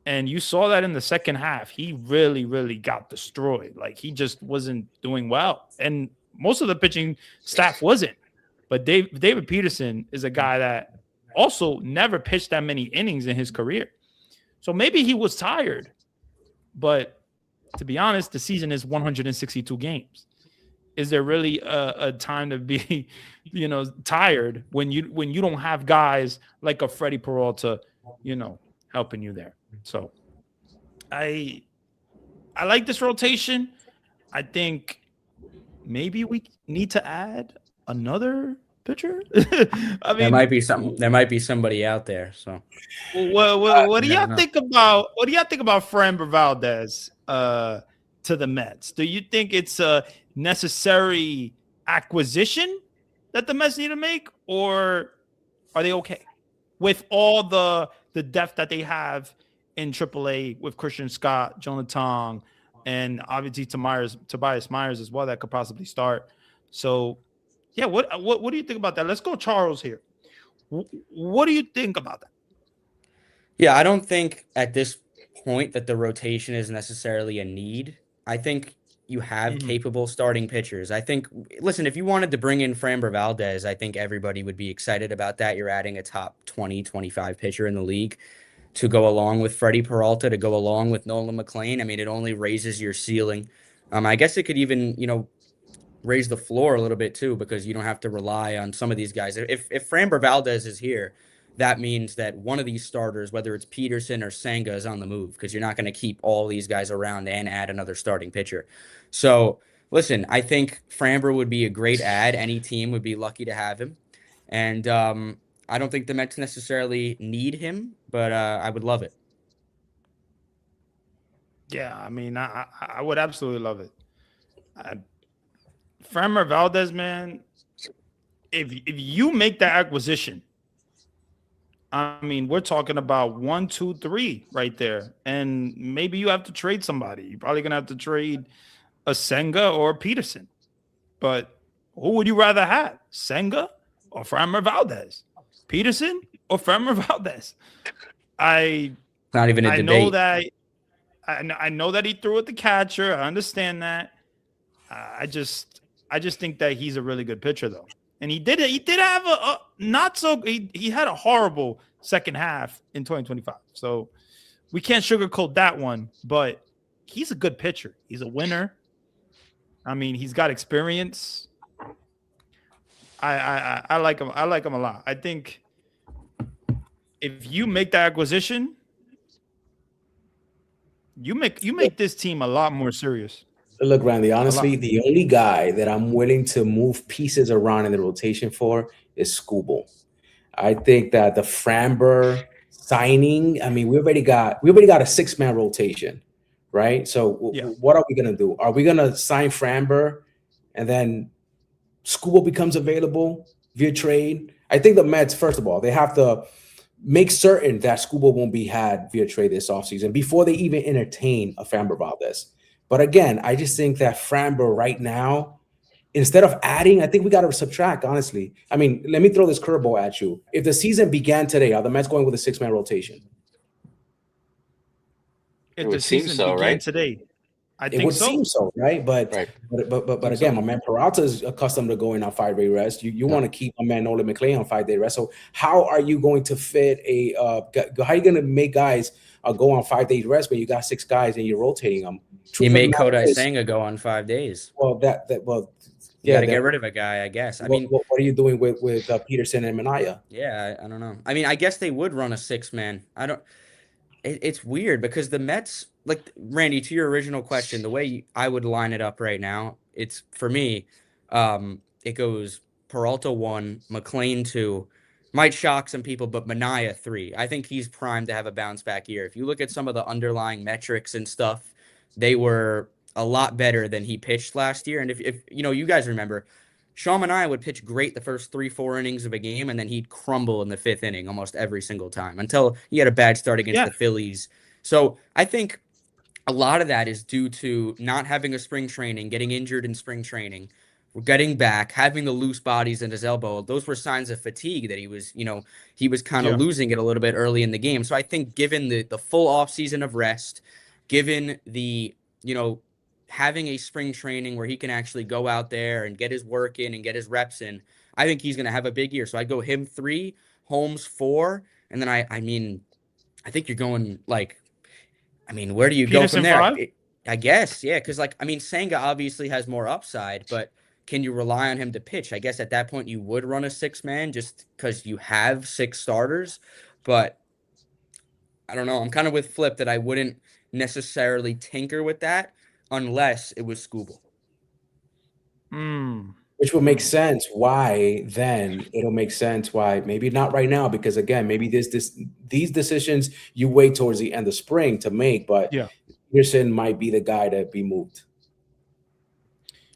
And you saw that in the second half. He really, really got destroyed. Like, he just wasn't doing well. And most of the pitching staff wasn't. But David Peterson is a guy that also never pitched that many innings in his career. So maybe he was tired. But to be honest, the season is 162 games. Is there really a time to be, tired when you don't have guys like a Freddie Peralta, helping you there? So I like this rotation. I think maybe we need to add another pitcher. I mean, there might be somebody out there. So, what do y'all think about? What do y'all think about Framber Valdez to the Mets? Do you think it's a necessary acquisition that the Mets need to make, or are they okay with all the depth that they have in AAA with Christian Scott, Jonah Tong, and obviously Tobias Myers as well that could possibly start? So, yeah, what do you think about that? Let's go Charles here. What do you think about that? Yeah, I don't think at this point that the rotation is necessarily a need. I think you have capable starting pitchers. I think, listen, if you wanted to bring in Framber Valdez, I think everybody would be excited about that. You're adding a top 20, 25 pitcher in the league to go along with Freddie Peralta, to go along with Nolan McLean. I mean, it only raises your ceiling. I guess it could even, raise the floor a little bit too, because you don't have to rely on some of these guys. If Framber Valdez is here, that means that one of these starters, whether it's Peterson or Senga, is on the move, because you're not going to keep all these guys around and add another starting pitcher. So, listen, I think Framber would be a great add. Any team would be lucky to have him. And I don't think the Mets necessarily need him, but I would love it. Yeah, I mean, I would absolutely love it. Framber Valdez, man, if you make that acquisition, I mean, we're talking about 1, 2, 3 right there. And maybe you have to trade somebody. You're probably gonna have to trade a Senga or a Peterson. But who would you rather have? Senga or Framber Valdez? Peterson or Framber Valdez? Not even a I debate. know that I know that he threw at the catcher. I understand that. I just think that he's a really good pitcher, though. And he did have a not so he had a horrible second half in 2025. So we can't sugarcoat that one, but he's a good pitcher. He's a winner. I mean, he's got experience. I like him. I like him a lot. I think if you make that acquisition, you make this team a lot more serious. Look, Randy, honestly, the only guy that I'm willing to move pieces around in the rotation for is Skubal. I think that the Framber signing, I mean, we already got a 6-man rotation, right? So what are we going to do? Are we going to sign Framber and then Skubal becomes available via trade? I think the Mets, first of all, they have to make certain that Skubal won't be had via trade this offseason before they even entertain a Framber Valdez. But again, I just think that Framber right now, instead of adding, I think we got to subtract, honestly. I mean, let me throw this curveball at you. If the season began today, are the Mets going with a 6-man rotation? If the season began today, I think it would seem so, right? But again, my man Peralta is accustomed to going on 5-day rest. You want to keep my man Nolan McLean on 5-day rest. So how are you going to fit how are you going to make guys go on 5 days rest when you got 6 guys and you're rotating them? You made Kodai Senga go on 5 days. Well, you got to get rid of a guy, I guess. I mean, what are you doing with Peterson and Minaya? Yeah, I don't know. I mean, I guess they would run a 6-man. It's weird because the Mets, like Randy, to your original question, the way I would line it up right now, it's for me, it goes Peralta 1, McLean 2. Might shock some people, but Minaya 3. I think he's primed to have a bounce back year. If you look at some of the underlying metrics and stuff, they were a lot better than he pitched last year. And if you guys remember, Sean Minaya would pitch great the first 3-4 innings of a game, and then he'd crumble in the 5th inning almost every single time until he had a bad start against the Phillies. So I think a lot of that is due to not having a spring training, getting injured in spring training, getting back, having the loose bodies in his elbow. Those were signs of fatigue that he was kind of losing it a little bit early in the game. So I think given the full offseason of rest, given the, having a spring training where he can actually go out there and get his work in and get his reps in, I think he's going to have a big year. So I'd go him 3, Holmes 4. And then I think you're going where do you go from there? 5? I guess, yeah. Because Senga obviously has more upside, but can you rely on him to pitch? I guess at that point you would run a 6-man just because you have 6 starters. But I don't know. I'm kind of with Flip that I wouldn't necessarily tinker with that unless it was Skubal. Which would make sense. Why then? It'll make sense why maybe not right now, because again, maybe these decisions you wait towards the end of spring to make, but Peterson might be the guy to be moved.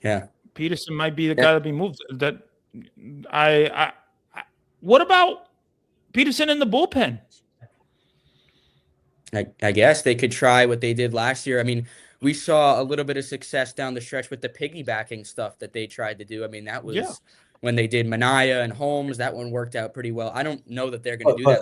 Yeah. Peterson might be the guy to be moved. What about Peterson in the bullpen? I guess they could try what they did last year. I mean, we saw a little bit of success down the stretch with the piggybacking stuff that they tried to do. I mean, that was when they did Minaya and Holmes. That one worked out pretty well. I don't know that they're going to do that.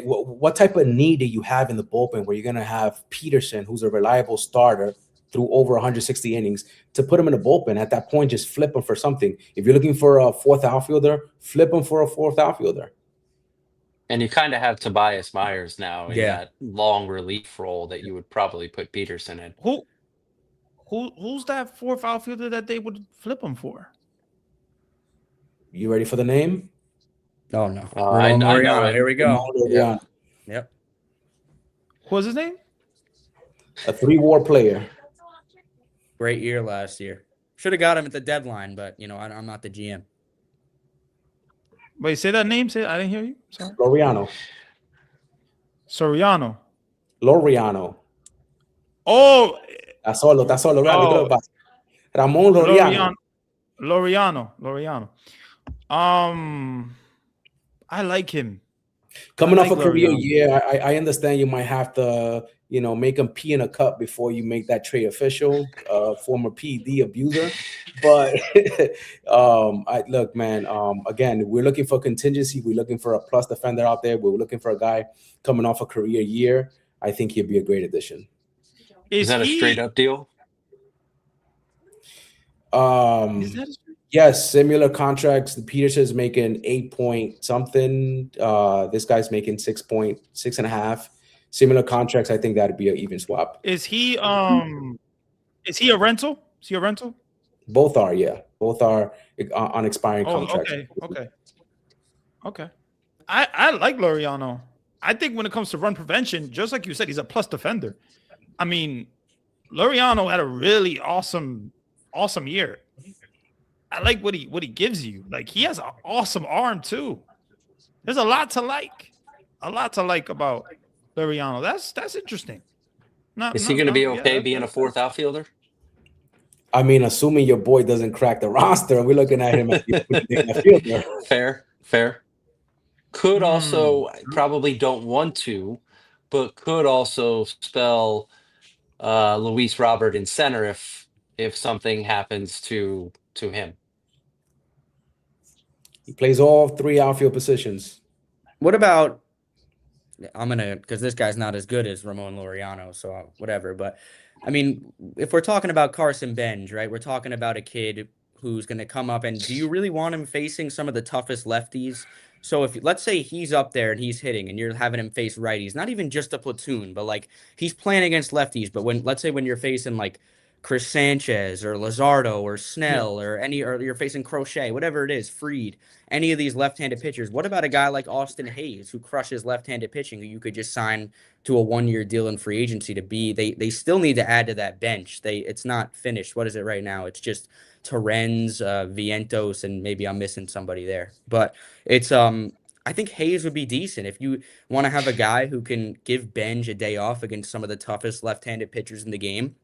What type of need do you have in the bullpen where you're going to have Peterson, who's a reliable starter through over 160 innings, to put him in the bullpen? At that point, just flip him for something. If you're looking for a 4th outfielder, flip him for a 4th outfielder. And you kind of have Tobias Myers now in that long relief role that you would probably put Peterson in. Who's that 4th outfielder that they would flip him for? You ready for the name? Oh no. I know. Here we go. Yep. What was his name? A 3-WAR player. Great year last year. Should have got him at the deadline, but I'm not the GM. Wait, say that name. I didn't hear you. Sorry. Laureano. Oh, Oh. That's all. Ramon Laureano. Laureano. I like him. Coming I off like a career Laureano. year, I understand you might have to, make him pee in a cup before you make that trade official. Former PD abuser, but I look, man. Again, we're looking for contingency. We're looking for a plus defender out there. We're looking for a guy coming off a career year. I think he'd be a great addition. Is that a straight up deal? Is that Yes, similar contracts. The Peterson's making 8 point something. This guy's making 6.5. Similar contracts. I think that'd be an even swap. Is he a rental? Is he a rental? Both are, yeah. Both are on expiring Oh, contracts. okay. I like Laureano. I think when it comes to run prevention, just like you said, he's a plus defender. I mean, Laureano had a really awesome year. I like what he gives you. Like, he has an awesome arm too. There's a lot to like. About Laureano. That's interesting. Is he going to be okay being a fourth outfielder? I mean, assuming your boy doesn't crack the roster, we're looking at him as the fielder. Fair. Could also, probably don't want to, but could also spell Luis Robert in center if something happens to him. He plays all 3 outfield positions. What about? Because this guy's not as good as Ramon Laureano, so whatever. But I mean, if we're talking about Carson Benj, right? We're talking about a kid who's going to come up, and do you really want him facing some of the toughest lefties? So if let's say he's up there and he's hitting, and you're having him face righties, not even just a platoon, but like he's playing against lefties. But let's say when you're facing like Chris Sanchez or Lazardo or Snell or you're facing Crochet, whatever it is, Fried, any of these left-handed pitchers. What about a guy like Austin Hayes who crushes left-handed pitching, who you could just sign to a 1-year deal in free agency to be? They still need to add to that bench. It's not finished. What is it right now? It's just Torrens, Vientos, and maybe I'm missing somebody there. But it's I think Hayes would be decent if you want to have a guy who can give Benj a day off against some of the toughest left-handed pitchers in the game.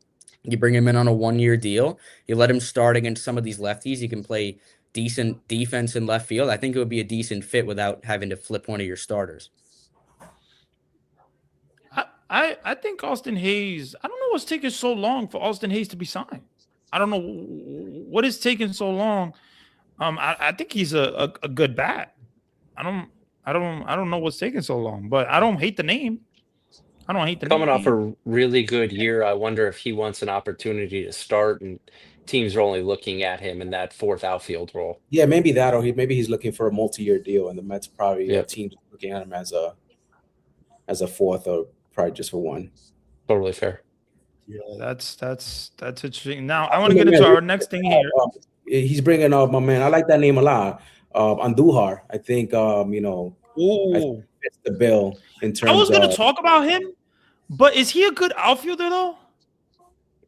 You bring him in on a 1-year deal. You let him start against some of these lefties. He can play decent defense in left field. I think it would be a decent fit without having to flip one of your starters. I think Austin Hayes, I don't know what's taking so long for Austin Hayes to be signed. I don't know what is taking so long. I think he's a good bat. I don't know what's taking so long, but I don't hate the name. Coming off a really good year, I wonder if he wants an opportunity to start, and teams are only looking at him in that fourth outfield role. Yeah, maybe that, or maybe he's looking for a multi-year deal, and the Mets probably teams looking at him as a fourth, or probably just for one. Totally fair. Yeah, that's interesting. Now I want to get into our next thing here. He's bringing up my man. I like that name a lot. Andujar. I think I think it's the bill in terms. I was going to talk about him, but is he a good outfielder though?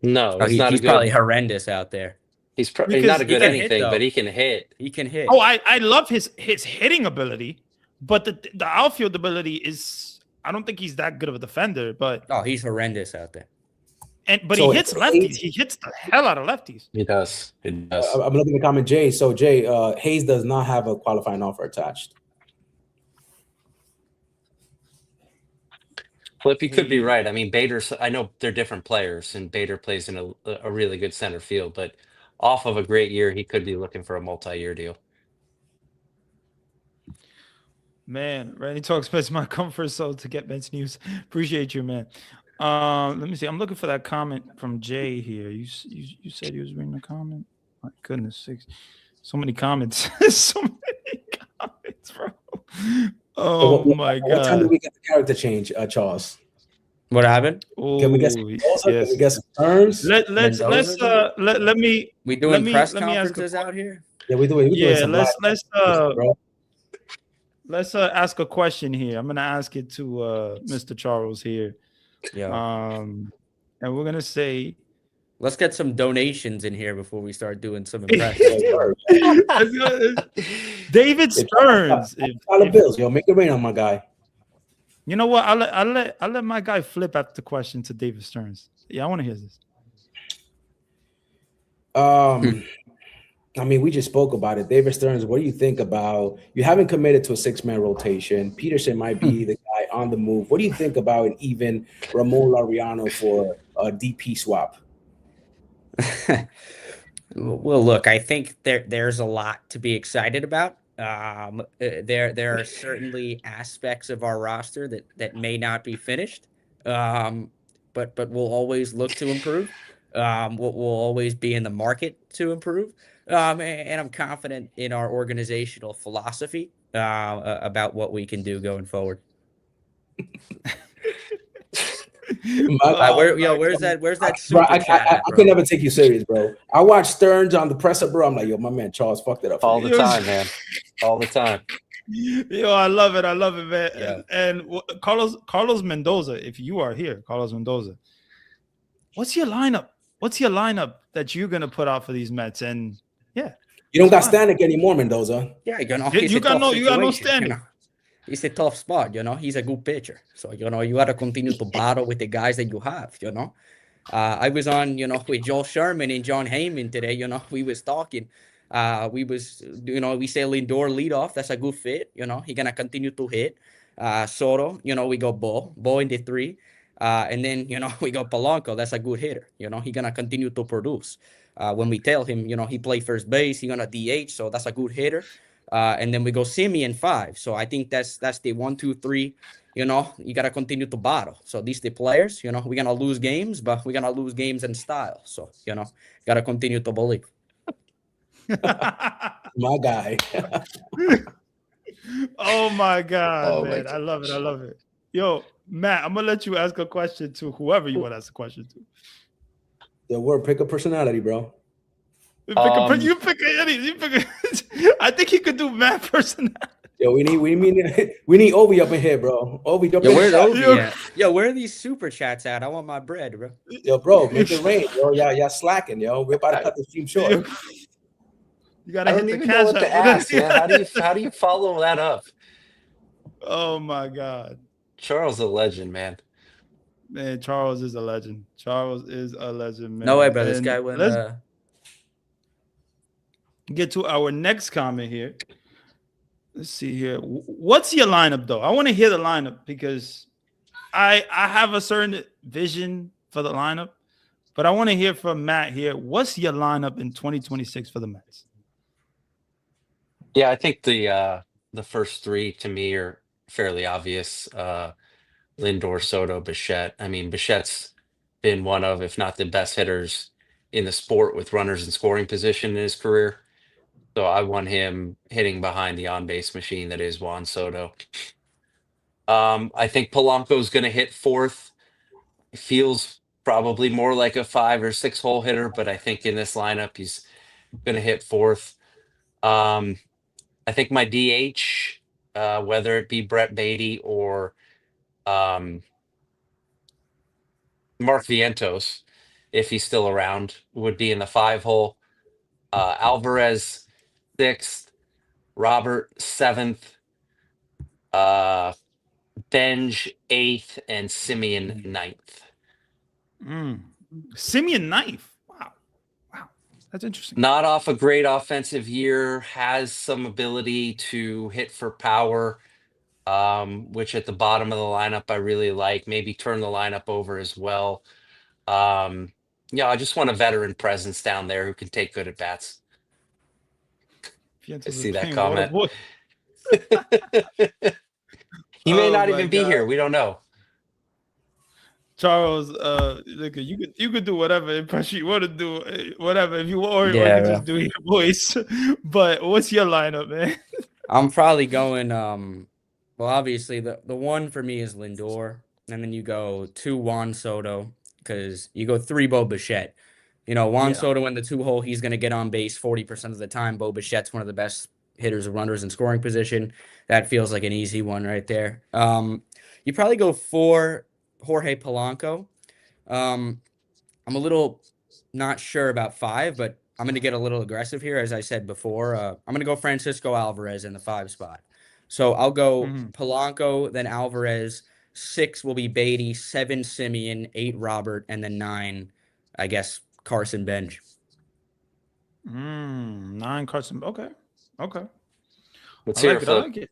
No, he's probably horrendous out there. He's not a good anything, but he can hit. He can hit. Oh, I love his hitting ability, but the outfield ability is, I don't think he's that good of a defender. But he's horrendous out there. But he hits lefties. He hits the hell out of lefties. He does. I'm looking at the comment, Jay. So Jay, Hayes does not have a qualifying offer attached. Flip, you could be right. I mean, Bader's, I know they're different players, and Bader plays in a really good center field, but off of a great year, he could be looking for a multi-year deal. Man, Randy talks best my comfort zone to get Mets news. Appreciate you, man. Let me see. I'm looking for that comment from Jay here. You said you was reading the comment? My goodness, so many comments. So many comments, bro. Oh my God. What time do we get the character change, Charles? What happened? Can we get some Can we get some terms? Let me. We doing press conferences out here? Yeah, we're doing let's ask a question here. I'm gonna ask it to Mr. Charles here. Yeah. And we're gonna say, let's get some donations in here before we start doing some impressions. David Stearns. Bills, yo, make it rain on my guy. You know what? I'll let my guy flip at the question to David Stearns. Yeah, I want to hear this. I mean, we just spoke about it. David Stearns, what do you think about you haven't committed to a 6-man rotation? Peterson might be the guy on the move. What do you think about an even Ramon Laureano for a DP swap? Well, look, I think there's a lot to be excited about. There are certainly aspects of our roster that may not be finished, but we'll always look to improve. We'll always be in the market to improve, and I'm confident in our organizational philosophy about what we can do going forward. Where's that Bro, super chat at, I bro? could never take you serious, bro. I watch Stearns on the presser, bro. I'm like, yo, my man Charles fucked it up. All the time, man. All the time. Yo, I love it, man. Yeah. And Carlos Mendoza, if you are here, Carlos Mendoza, what's your lineup? What's your lineup that you're gonna put out for these Mets? And yeah, You don't got Stanek anymore, Mendoza. Yeah, you got no standing. It's a tough spot, he's a good pitcher. So, you got to continue to battle with the guys that you have, I was on, with Joel Sherman and John Heyman today, we was talking. We say Lindor lead off. That's a good fit. He going to continue to hit. Soto, we got Bo in the 3. And then, we got Polanco. That's a good hitter. He going to continue to produce. When we tell him, he play first base, he going to DH. So that's a good hitter. And then we go Semien 5. So I think that's the 1, 2, 3. You got to continue to battle. So these the players. We're gonna lose games, but we're gonna lose games in style. So got to continue to believe. My guy. Oh my God, Oh, man! my I love it. Yo, Matt, I'm gonna let you ask a question to whoever you want to ask a question to. The word pick a personality, bro. You pick any. I think he could do Matt personality. Yo, we need Obi up in here, bro. Obi, jump in. Where's the chat. Obi at? Yo, where are these super chats at? I want my bread, bro. Yo, bro, make it rain, yo. Y'all slacking, yo. We're about to cut the stream short. You gotta I hit don't the even know cash what to app. ask, man. How do you follow that up? Oh my God, Charles a legend, man. man! Charles is a legend. Charles is a legend, man. No way, bro. This And guy went. Let's get to our next comment here. Let's see here. What's your lineup, though? I want to hear the lineup because I have a certain vision for the lineup, but I want to hear from Matt here. What's your lineup in 2026 for the Mets? Yeah, I think the first 3 to me are fairly obvious. Lindor, Soto, Bichette. I mean, Bichette's been one of, if not the best hitters in the sport with runners in scoring position in his career. So I want him hitting behind the on-base machine that is Juan Soto. I think Polanco's going to hit 4th. He feels probably more like a 5 or 6 hole hitter, but I think in this lineup he's going to hit 4th. I think my DH, whether it be Brett Beatty or Mark Vientos, if he's still around, would be in the 5 hole. Alvarez 6th, Robert 7th, Benj 8th, and Semien 9th. Semien 9th. Wow, that's interesting. Not off a great offensive year, has some ability to hit for power, which at the bottom of the lineup I really like. Maybe turn the lineup over as well. I just want a veteran presence down there who can take good at bats. I see that comment. He may not even be here. We don't know. Charles, look, you could do whatever impression you want to do, whatever. If you want, or you Yeah, can just do your voice. But what's your lineup, man? I'm probably going. Well, obviously the one for me is Lindor, and then you go 2 Juan Soto because you go 3 Bo Bichette. Juan Soto in the 2 hole, he's going to get on base 40% of the time. Bo Bichette's one of the best hitters of runners in scoring position. That feels like an easy one right there. You probably go 4 Jorge Polanco. I'm a little not sure about 5, but I'm going to get a little aggressive here. As I said before, I'm going to go Francisco Alvarez in the 5 spot. So I'll go Polanco, then Alvarez. 6 will be Beatty, 7 Semien, 8 Robert, and then 9, I guess, Carson Bench. 9 Carson. Okay. Let's I hear like it, it. I Flip. like it.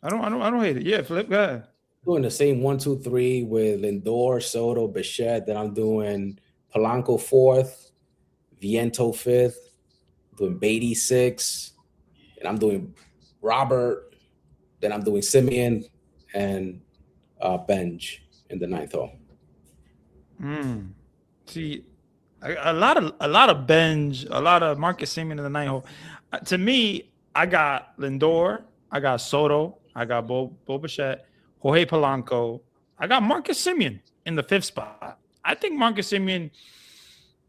I don't hate it. Yeah, Flip. Go ahead. Doing the same 1, 2, 3 with Lindor, Soto, Bichette. Then I'm doing Polanco 4th, Viento 5th, doing Beatty 6th, and I'm doing Robert. Then I'm doing Simeon and Benj in the 9th hole. See, a lot of Benj, a lot of Marcus Semien in the 9th hole. To me, I got Lindor, I got Soto, I got Bo Bichette, Jorge Polanco. I got Marcus Semien in the 5th spot. I think Marcus Semien,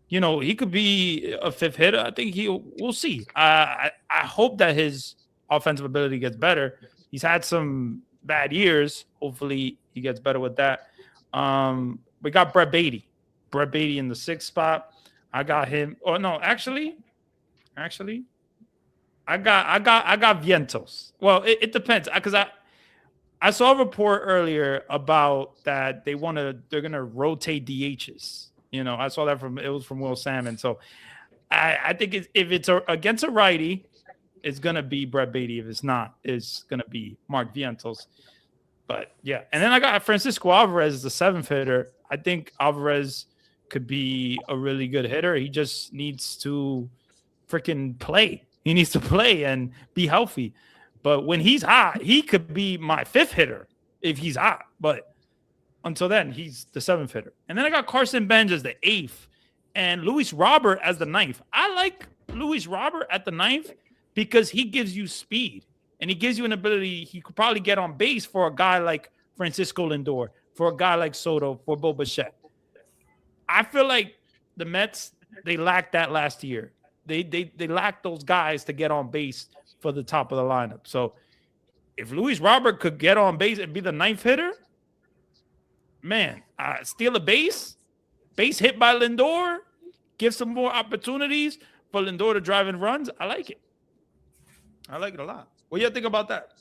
he could be a 5th hitter. I think we'll see. I hope that his offensive ability gets better. He's had some bad years. Hopefully he gets better with that. We got Brett Beatty in the 6th spot. I got him. Oh no, actually, I got Vientos. Well, it depends because I saw a report earlier about that they're gonna rotate DHs. I saw that from Will Salmon. So I think if it's against a righty, it's gonna be Brett Beatty. If it's not, it's gonna be Mark Vientos. But yeah, and then I got Francisco Alvarez as the 7th hitter. I think Alvarez could be a really good hitter. He just needs to freaking play. He needs to play and be healthy. But when he's hot, he could be my 5th hitter if he's hot. But until then, he's the 7th hitter. And then I got Carson Benj as the 8th and Luis Robert as the 9th. I like Luis Robert at the 9th because he gives you speed and he gives you an ability. He could probably get on base for a guy like Francisco Lindor, for a guy like Soto, for Bo Bichette. I feel like the Mets, they lacked that last year. They lacked those guys to get on base for the top of the lineup. So if Luis Robert could get on base and be the 9th hitter, man, steal a base hit by Lindor, give some more opportunities for Lindor to drive in runs. I like it. I like it a lot. What do you think about that?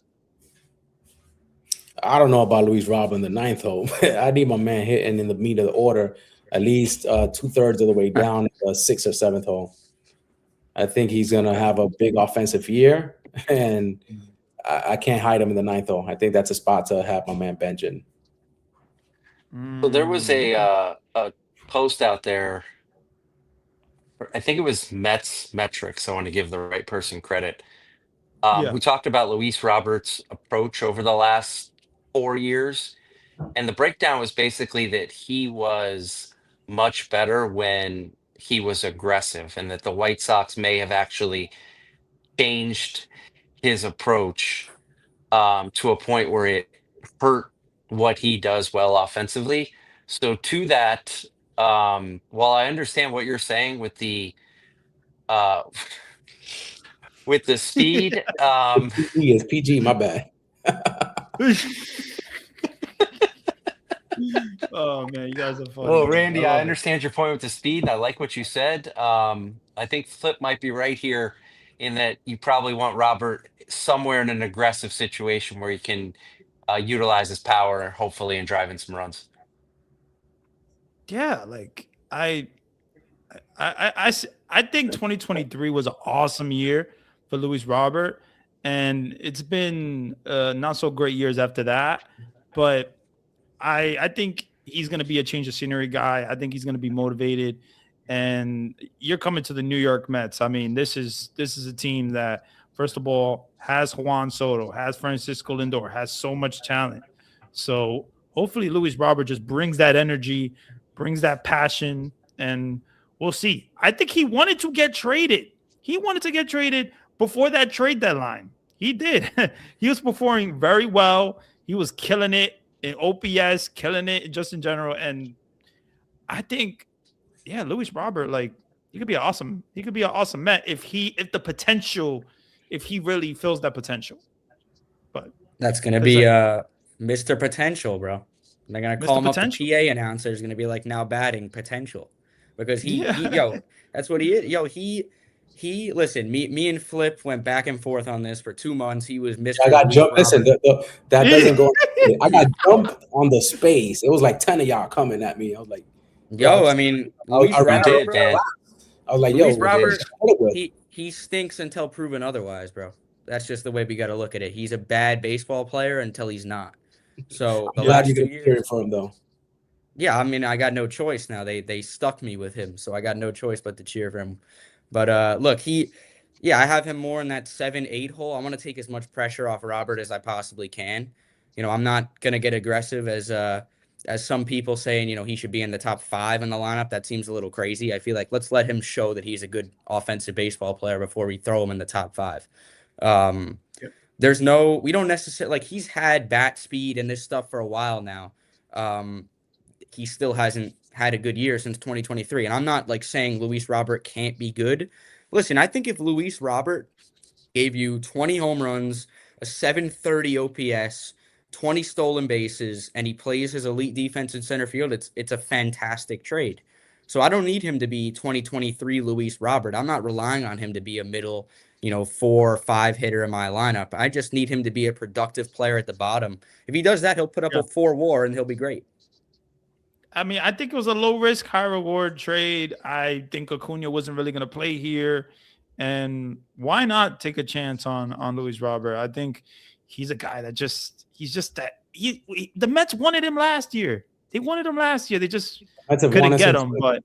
I don't know about Luis Robert in the 9th hole. I need my man hitting in the meat of the order at least 2/3 of the way down the 6th or 7th hole. I think he's going to have a big offensive year, and I can't hide him in the 9th hole. I think that's a spot to have my man Benj in. So there was a post out there. I think it was Mets Metrics. I want to give the right person credit. We talked about Luis Roberts' approach over the last 4 years, and the breakdown was basically that he was much better when he was aggressive, and that the White Sox may have actually changed his approach to a point where it hurt what he does well offensively. So to that, while I understand what you're saying with the speed, He is PG, my bad. Oh man, you guys are funny. well, Randy, I love it. understand your point with the speed. I like what you said. I think Flip might be right here in that you probably want Robert somewhere in an aggressive situation where he can utilize his power, hopefully, and drive in some runs. Yeah, like I think 2023 was an awesome year for Luis Robert, and it's been not so great years after that. But I think he's going to be a change of scenery guy. I think he's going to be motivated. And you're coming to the New York Mets. I mean, this is a team that, first of all, has Juan Soto, has Francisco Lindor, has so much talent. So hopefully Luis Robert just brings that energy, brings that passion, and we'll see. I think he wanted to get traded. He wanted to get traded before that trade deadline. He did. He was performing very well. He was killing it in OPS, killing it just in general. And I think, yeah, Luis Robert, like, he could be awesome. He could be an awesome Met if he really fills that potential. But that's gonna be Mr. Potential, bro. They're gonna call him up. The PA announcer is gonna be like, now batting potential, because he that's what he is. Yo, he listen. Me and Flip went back and forth on this for 2 months. He was Mr. I got jumped. Listen, that doesn't go. I got jumped on the space. It was like 10 of y'all coming at me. I was like, yo, I mean, I I was like, Luis yo, Robert, with. he stinks until proven otherwise, bro. That's just the way we got to look at it. He's a bad baseball player until he's not. So the I'm glad last you're 2 gonna be cheering years, for him though. yeah, I mean, I got no choice now. They stuck me with him, so I got no choice but to cheer for him. But look, yeah, I have him more in that 7-8 hole. I want to take as much pressure off Robert as I possibly can. I'm not gonna get aggressive as some people saying, he should be in the top 5 in the lineup. That seems a little crazy. I feel like let's let him show that he's a good offensive baseball player before we throw him in the top 5. Um, Yep. We don't necessarily like he's had bat speed and this stuff for a while now. He still hasn't had a good year since 2023. And I'm not like saying Luis Robert can't be good. Listen, I think if Luis Robert gave you 20 home runs, a 730 OPS, 20 stolen bases, and he plays his elite defense in center field, it's a fantastic trade. So I don't need him to be 2023 Luis Robert. I'm not relying on him to be a middle, 4 or 5 hitter in my lineup. I just need him to be a productive player at the bottom. If he does that, he'll put up a 4 WAR and he'll be great. I mean, I think it was a low risk, high reward trade. I think Acuna wasn't really going to play here. And why not take a chance on Luis Robert? I think he's a guy that the Mets wanted him last year. They wanted him last year. They just couldn't get him. But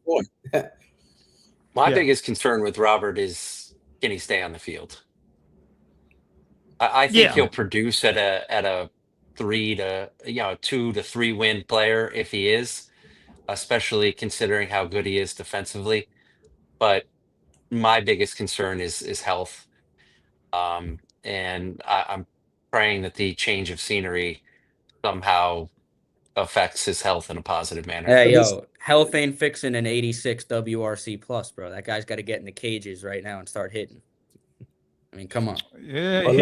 my biggest concern with Robert is, can he stay on the field? I think he'll produce at a 2 to 3 win player if he is, especially considering how good he is defensively. But my biggest concern is health. And I'm praying that the change of scenery somehow affects his health in a positive manner. Hey, health ain't fixing an 86 WRC plus, bro. That guy's got to get in the cages right now and start hitting. I mean, come on. Yeah. Well,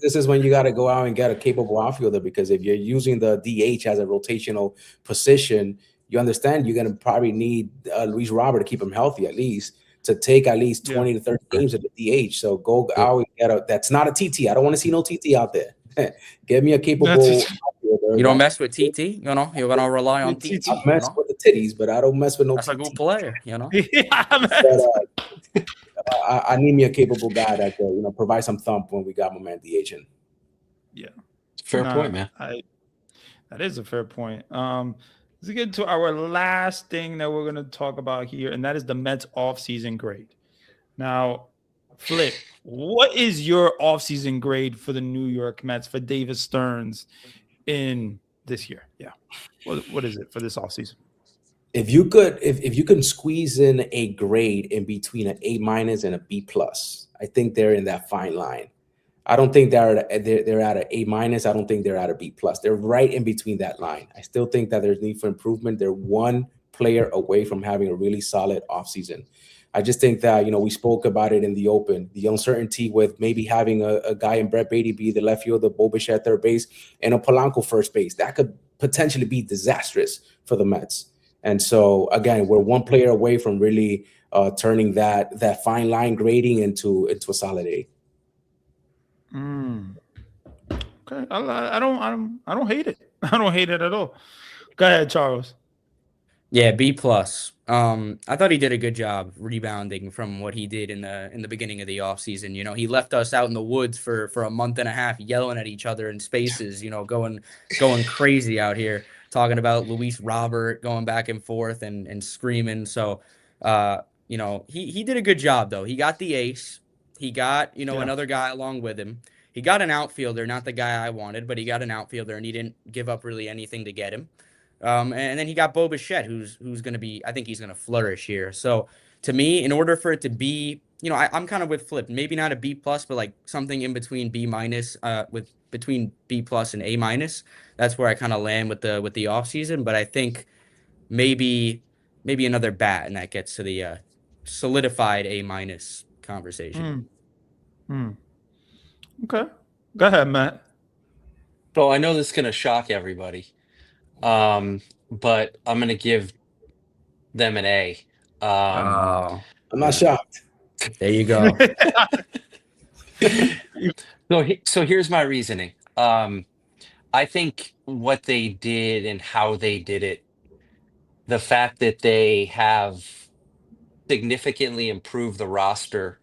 this is when you got to go out and get a capable outfielder, because if you're using the DH as a rotational position, you understand you're going to probably need Luis Robert to keep him healthy, at least to take at least 20 to 30 games at the DH. So go out and get that's not a TT. I don't want to see no TT out there. Get me a capable outfielder. You don't mess with TT, you're going to rely on TT. I mess with the titties, but I don't mess with no That's TT. a good player, I need me a capable guy that provide some thump when we got my man DH in. Yeah, fair point, man. That is a fair point. Let's get to our last thing that we're going to talk about here, and that is the Mets offseason grade. Now, Flip, what is your offseason grade for the New York Mets for David Stearns in this year? Yeah, what is it for this offseason? If you can squeeze in a grade in between an A- and a B+, I think they're in that fine line. I don't think they're at an A-. I don't think they're at a B+. They're right in between that line. I still think that there's need for improvement. They're one player away from having a really solid offseason. I just think that, we spoke about it in the open, the uncertainty with maybe having a guy in Brett Beatty be the left fielder, Bo Bichette third base, and a Polanco first base. That could potentially be disastrous for the Mets. And so, again, we're one player away from really turning that fine line grading into a solid A. Okay, I don't hate it. I don't hate it at all. Go ahead, Charles. Yeah, B+. I thought he did a good job rebounding from what he did in the beginning of the offseason. He left us out in the woods for a month and a half, yelling at each other in spaces. Going crazy out here, talking about Luis Robert, going back and forth and screaming. So, he did a good job though. He got the ace. He got another guy along with him. He got an outfielder, not the guy I wanted, but he got an outfielder, and he didn't give up really anything to get him. And then he got Bo Bichette, who's going to be, I think he's going to flourish here. So to me, in order for it to be, I'm kind of with Flip, maybe not a B+, but like something in between B-, between B+ and A-. That's where I kind of land with the offseason. But I think maybe another bat, and that gets to the solidified A- conversation. Okay. Go ahead, Matt. So I know this is going to shock everybody. But I'm going to give them an A. I'm not shocked. There you go. So here's my reasoning. I think what they did and how they did it, the fact that they have significantly improve the roster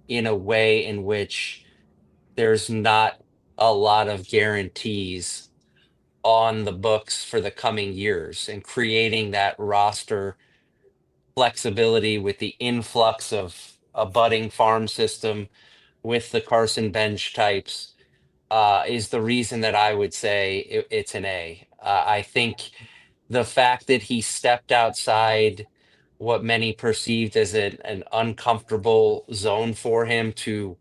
in a way in which there's not a lot of guarantees on the books for the coming years, and creating that roster flexibility with the influx of a budding farm system with the Carson Bench types is the reason that I would say it's an A. I think the fact that he stepped outside what many perceived as an uncomfortable zone for him to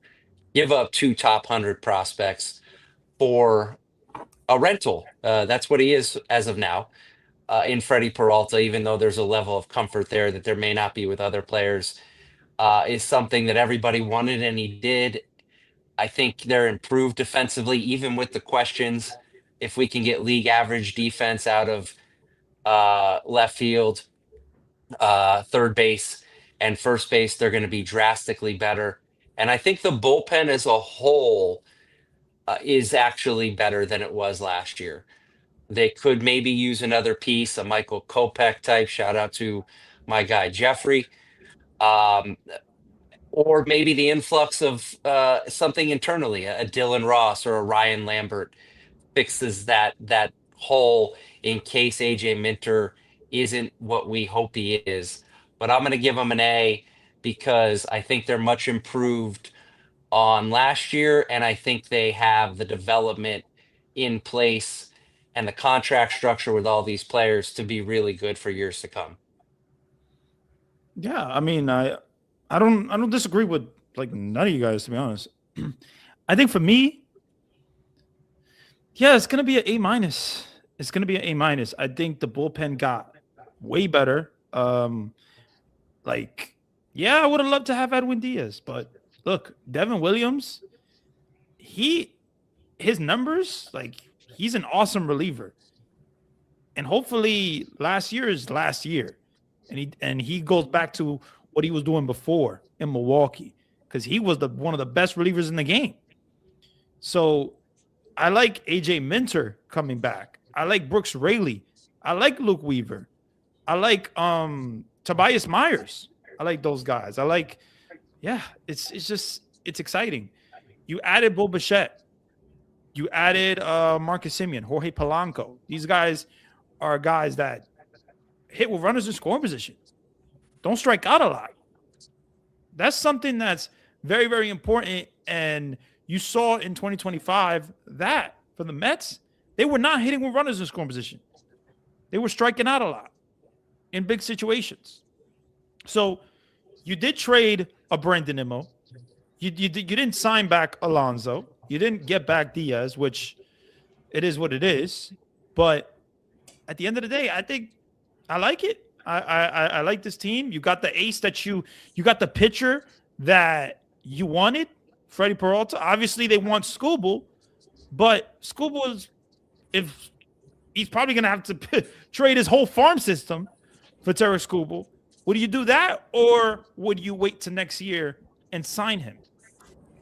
give up 2 top 100 prospects for a rental. That's what he is as of now in Freddie Peralta, even though there's a level of comfort there that there may not be with other players, is something that everybody wanted, and he did. I think they're improved defensively, even with the questions. If we can get league average defense out of left field, third base, and first base, they're going to be drastically better. And I think the bullpen as a whole is actually better than it was last year. They could maybe use another piece, a Michael Kopech type. Shout out to my guy Jeffrey. Or maybe the influx of something internally, a Dylan Ross or a Ryan Lambert fixes that hole in case AJ Minter isn't what we hope he is. But I'm going to give him an A because I think they're much improved on last year, and I think they have the development in place and the contract structure with all these players to be really good for years to come. Yeah, I mean, I don't disagree with like none of you guys, to be honest. I think for me, yeah, it's gonna be an A minus. It's gonna be an A minus. I think the bullpen got way better. Like, yeah, I would have loved to have Edwin Diaz, but look, Devin Williams, his numbers, like, he's an awesome reliever. And hopefully last year is last year. And he goes back to what he was doing before in Milwaukee, because he was one of the best relievers in the game. So I like AJ Minter coming back. I like Brooks Raley. I like Luke Weaver. I like Tobias Myers. I like those guys. I like, yeah, it's exciting. You added Bo Bichette. You added Marcus Semien, Jorge Polanco. These guys are guys that hit with runners in scoring position. Don't strike out a lot. That's something that's very, very important. And you saw in 2025 that for the Mets, they were not hitting with runners in scoring position. They were striking out a lot in big situations. So you did trade a Brandon Nimmo. You didn't sign back Alonso. You didn't get back Diaz, which it is what it is. But at the end of the day, I think I like it. I like this team. You got the ace that you got the pitcher that you wanted, Freddie Peralta. Obviously, they want Skubal, but Skubal is, if he's probably going to have to trade his whole farm system for Tarik Skubal. Would you do that, or would you wait to next year and sign him?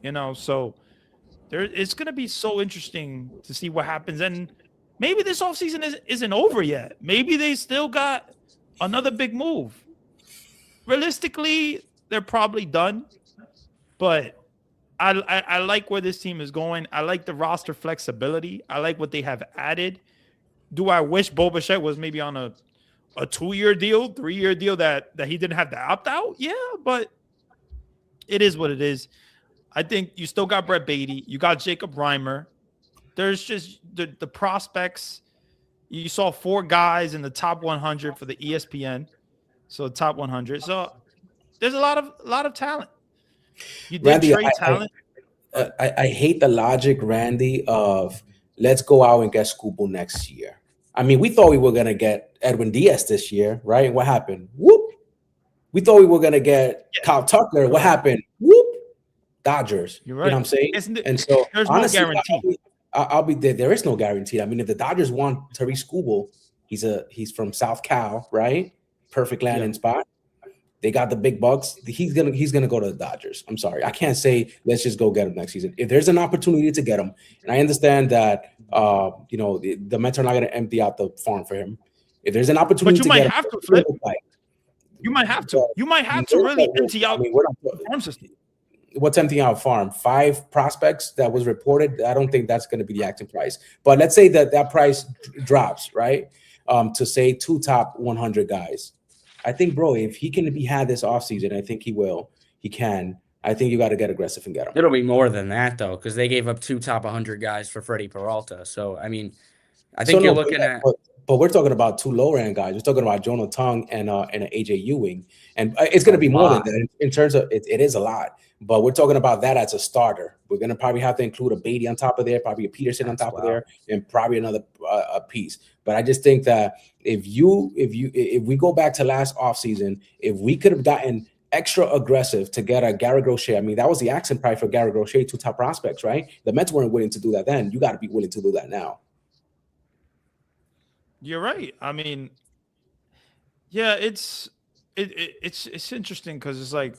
You know, so it's going to be so interesting to see what happens. And maybe this offseason isn't over yet. Maybe they still got another big move. Realistically, they're probably done. But I like where this team is going. I like the roster flexibility. I like what they have added. Do I wish Bo Bichette was maybe on a 2-year deal, 3-year deal that he didn't have to opt out? Yeah, but it is what it is. I think you still got Brett Beatty. You got Jacob Reimer. There's just the prospects. You saw 4 guys in the top 100 for the ESPN. So top 100. So there's a lot of talent. You did Randy, trade talent. I hate the logic, Randy, of let's go out and get Skubal next year. I mean, we thought we were going to get Edwin Diaz this year, right? What happened? Whoop. We thought we were going to get Kyle Tucker. What happened? Whoop. Dodgers. You're right. You know what I'm saying? And so there's honestly, no guarantee. I'll be there. There is no guarantee. I mean, if the Dodgers want Tarik Skubal, he's from South Cal, right? Perfect landing spot. They got the big bucks. He's gonna go to the Dodgers. I'm sorry, I can't say let's just go get him next season. If there's an opportunity to get him, and I understand that the Mets are not gonna empty out the farm for him. If there's an opportunity, but you might have to flip. You might have to. You might have to really empty out we're not, the farm system. what's emptying out farm? 5 prospects that was reported. I don't think that's going to be the acting price. But let's say that price drops, right? To say 2 top 100 guys. I think, bro, if he can be had this offseason, I think he will. He can. I think you got to get aggressive and get him. It'll be more than that, though, because they gave up 2 top 100 guys for Freddie Peralta. So, I mean, I think you're looking at. But we're talking about 2 lower end guys. We're talking about Jonah Tung and an AJ Ewing, and it's going to be more than that in terms of it is a lot. But we're talking about that as a starter. We're going to probably have to include a Beatty on top of there, probably a Peterson on top of there, and probably another a piece. But I just think that if we go back to last offseason, if we could have gotten extra aggressive to get a Garrett Crochet, I mean, that was the accent price for Garrett Crochet, 2 top prospects, right? The Mets weren't willing to do that then. You got to be willing to do that now. You're right. I mean, yeah, it's interesting because it's like,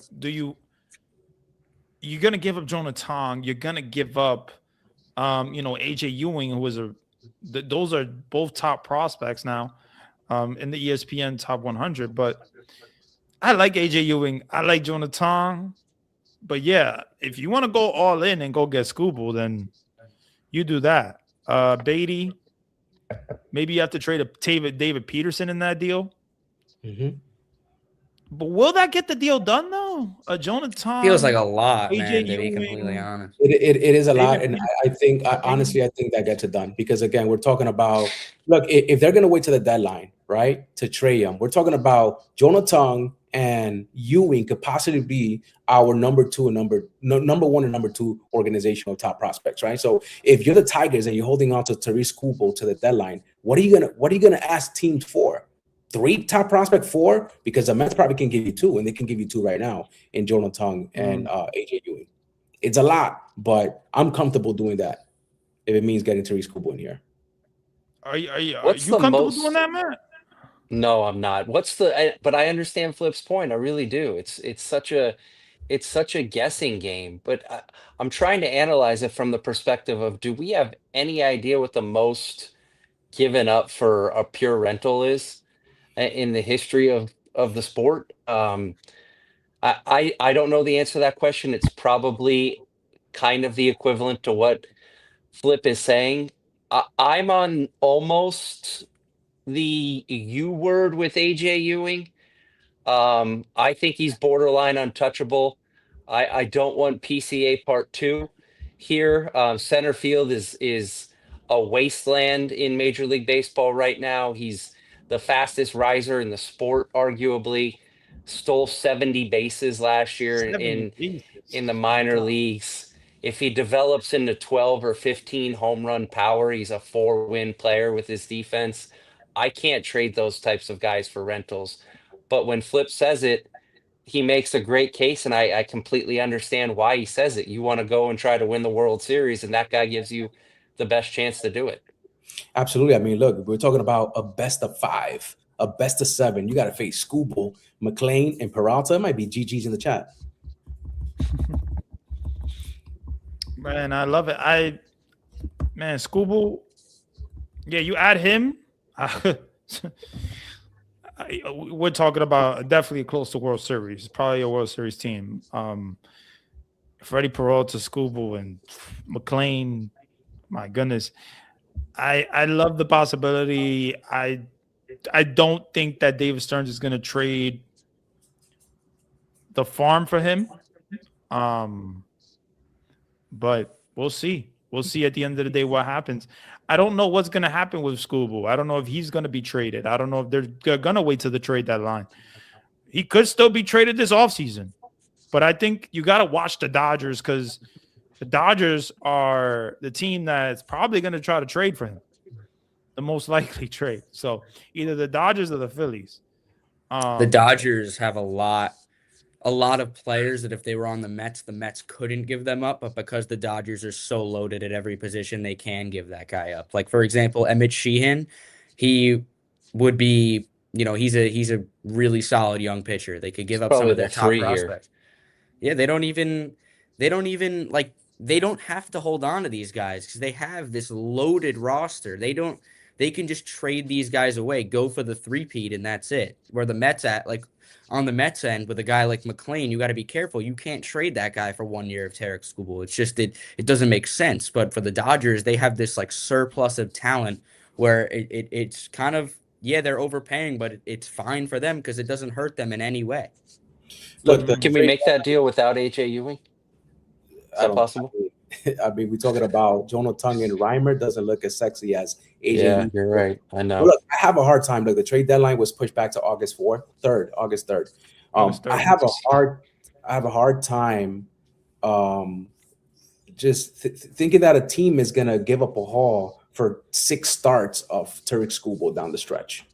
you're gonna give up Jonah Tong, you're gonna give up, AJ Ewing, who was those are both top prospects now, in the ESPN top 100. But I like AJ Ewing, I like Jonah Tong, but yeah, if you want to go all in and go get Skubal, then you do that. Beatty. Maybe you have to trade a David Peterson in that deal. Mm-hmm. But will that get the deal done, though? Jonah Tong Feels like a lot, AJ man, to be Ewing. completely honest. It is a lot, and I think honestly, I think that gets it done because again, we're talking about if they're going to wait to the deadline, right, to trade him, we're talking about Jonah Tong and Ewing could possibly be our number 2 and number 1 and number 2 organizational top prospects, right? So if you're the Tigers and you're holding on to Tariq Skubal to the deadline, what are you gonna ask teams for? 3 top prospect, 4? Because the Mets probably can give you 2, and they can give you 2 right now in Jonah Tong and AJ Ewing. It's a lot, but I'm comfortable doing that if it means getting Tariq Skubal in here. Are you comfortable doing that, Matt? No, I'm not. But I understand Flip's point. I really do. It's such a guessing game, but I'm trying to analyze it from the perspective of, do we have any idea what the most given up for a pure rental is in the history of the sport? I don't know the answer to that question. It's probably kind of the equivalent to what Flip is saying. I'm on almost the U word with AJ Ewing. I think he's borderline untouchable. I don't want PCA part 2 here. Center field is a wasteland in Major League Baseball right now. He's the fastest riser in the sport, arguably. Stole 70 bases last year in the minor leagues. If he develops into 12 or 15 home run power, he's a 4-win player with his defense. I can't trade those types of guys for rentals. But when Flip says it, he makes a great case, and I completely understand why he says it. You want to go and try to win the World Series, and that guy gives you the best chance to do it. Absolutely. I mean, look, we're talking about a best of 5, a best of 7. You got to face Skubal, McLean, and Peralta. It might be GG's in the chat. Man, I love it. Skubal, yeah, you add him. We're talking about definitely close to World Series, probably a World Series team. Freddie Peralta, Skubal, and McLean. My goodness, I love the possibility. I don't think that David Stearns is going to trade the farm for him. But we'll see. We'll see at the end of the day what happens. I don't know what's going to happen with Skubal. I don't know if he's going to be traded. I don't know if they're going to wait till the trade deadline. He could still be traded this offseason. But I think you got to watch the Dodgers because the Dodgers are the team that's probably going to try to trade for him. The most likely trade. So either the Dodgers or the Phillies. The Dodgers have a lot of players that if they were on the Mets couldn't give them up, but because the Dodgers are so loaded at every position, they can give that guy up. Like, for example, Emmett Sheehan, he would be, he's a really solid young pitcher. They could give up some of their top prospects. Yeah, they don't have to hold on to these guys because they have this loaded roster. They don't they can just trade these guys away, go for the three-peat, and that's it. Where the Mets at, like on the Mets end with a guy like McLean, you got to be careful. You can't trade that guy for 1 year of Tarek Skubal. It's just it doesn't make sense. But for the Dodgers, they have this like surplus of talent where it's kind of, yeah, they're overpaying, but it's fine for them because it doesn't hurt them in any way. Look, the Can we make that deal without AJ Ewing? Is that possible? I mean, we're talking about Jonathan and Reimer doesn't look as sexy as AJ. Yeah, you're right. I know. But look, I have a hard time. Look, the trade deadline was pushed back to August 3rd. I have a hard time just thinking that a team is gonna give up a haul for 6 starts of Tarek Skubal down the stretch.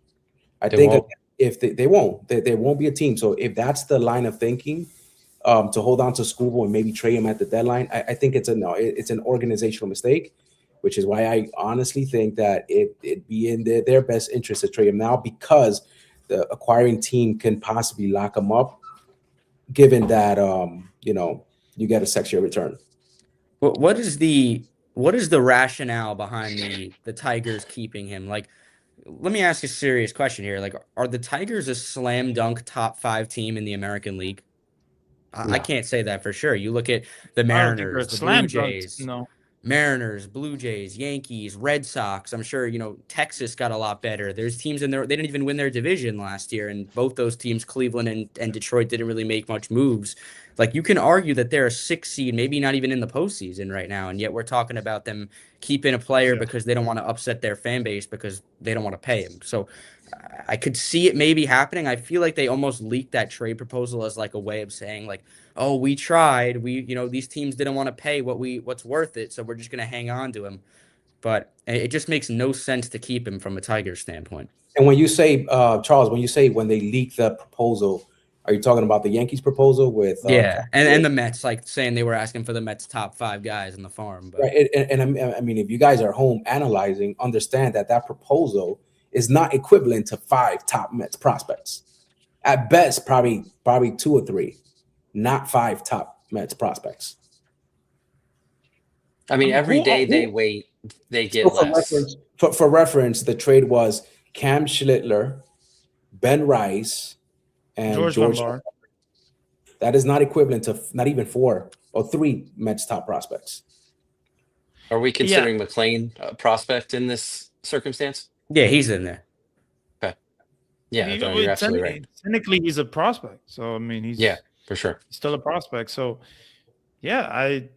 I think if they won't, there won't be a team. So if that's the line of thinking, to hold on to Skubal and maybe trade him at the deadline, I think it's an organizational mistake, which is why I honestly think that it'd be in their best interest to trade him now, because the acquiring team can possibly lock him up, given that you get a sexier return. What is the rationale behind the Tigers keeping him? Like, let me ask a serious question here. Like, are the Tigers a slam dunk top 5 team in the American League? No. I can't say that for sure. You look at the Mariners, the Blue Jays, no. Mariners, Blue Jays, Yankees, Red Sox. I'm sure, Texas got a lot better. There's teams in there. They didn't even win their division last year. And both those teams, Cleveland and Detroit, didn't really make much moves. Like, you can argue that they're a 6 seed, maybe not even in the postseason right now. And yet we're talking about them keeping a player because they don't want to upset their fan base because they don't want to pay him. So I could see it maybe happening. I feel like they almost leaked that trade proposal as like a way of saying like, oh, we tried. These teams didn't want to pay what's worth it, so we're just going to hang on to him. But it just makes no sense to keep him from a Tiger standpoint. And when you say, Charles, when they leaked the proposal, are you talking about the Yankees proposal with? And the Mets, like saying they were asking for the Mets top 5 guys in the farm. But. Right, and I mean, if you guys are home analyzing, understand that proposal is not equivalent to 5 top Mets prospects. At best, probably 2 or 3, not 5 top Mets prospects. I mean, every day they wait, they get less. For reference, the trade was Cam Schlittler, Ben Rice, and George Lombard. That is not equivalent to not even 4 or 3 Mets top prospects. Are we considering McLean a prospect in this circumstance? Yeah, he's in there. Okay. Yeah, you're absolutely right. Technically, he's a prospect. So, I mean, he's for sure. He's still a prospect. So, yeah, I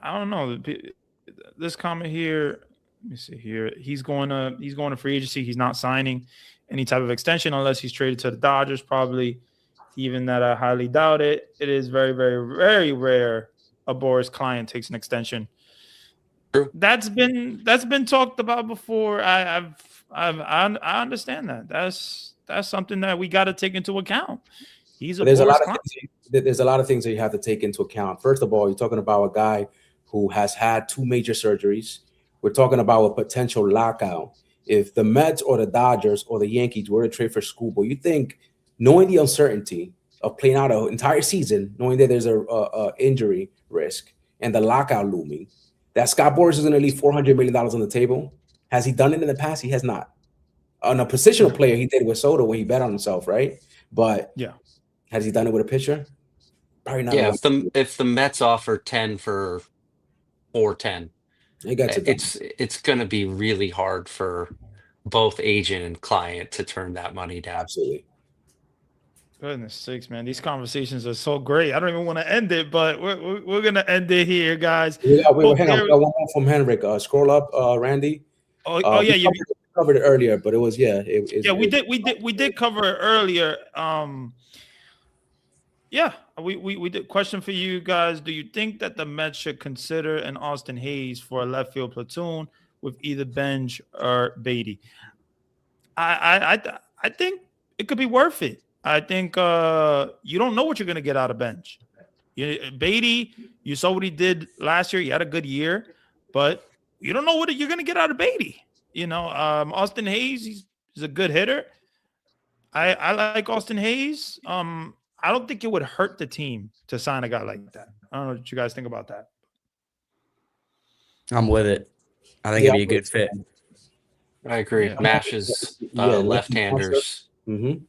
don't know. This comment here, let me see here. He's going to free agency. He's not signing any type of extension unless he's traded to the Dodgers. Probably, even that I highly doubt it. It is very, very, very rare a Boris client takes an extension. True. That's been talked about before. I understand that. That's something that we got to take into account. There's a lot of things that you have to take into account. First of all, you're talking about a guy who has had 2 major surgeries. We're talking about a potential lockout. If the Mets or the Dodgers or the Yankees were to trade for Skubal, you think, knowing the uncertainty of playing out an entire season, knowing that there's a injury risk and the lockout looming, that Scott Boras is going to leave $400 million on the table? Has he done it in the past? He has not. On a positional player, he did it with Soto when he bet on himself, right? But has he done it with a pitcher? Probably not. Yeah, if the Mets offer 10 for 410, it's going to be really hard for both agent and client to turn that money down. Absolutely. Goodness sakes, man. These conversations are so great. I don't even want to end it, but we're going to end it here, guys. Hang on. We got one more from Henrik. Scroll up, Randy. We covered it earlier, but it was we did cover it earlier. We did. Question for you guys: do you think that the Mets should consider an Austin Hayes for a left field platoon with either Benj or Beatty? I think it could be worth it. I think you don't know what you're going to get out of Benj. Beatty, you saw what he did last year. He had a good year, but you don't know what you're going to get out of Beatty. Austin Hayes, he's a good hitter. I like Austin Hayes. I don't think it would hurt the team to sign a guy like that. I don't know what you guys think about that. I'm with it. I think it'd be a good fit. I agree. Yeah. Mashes, Yeah, left-handers Mm-hmm.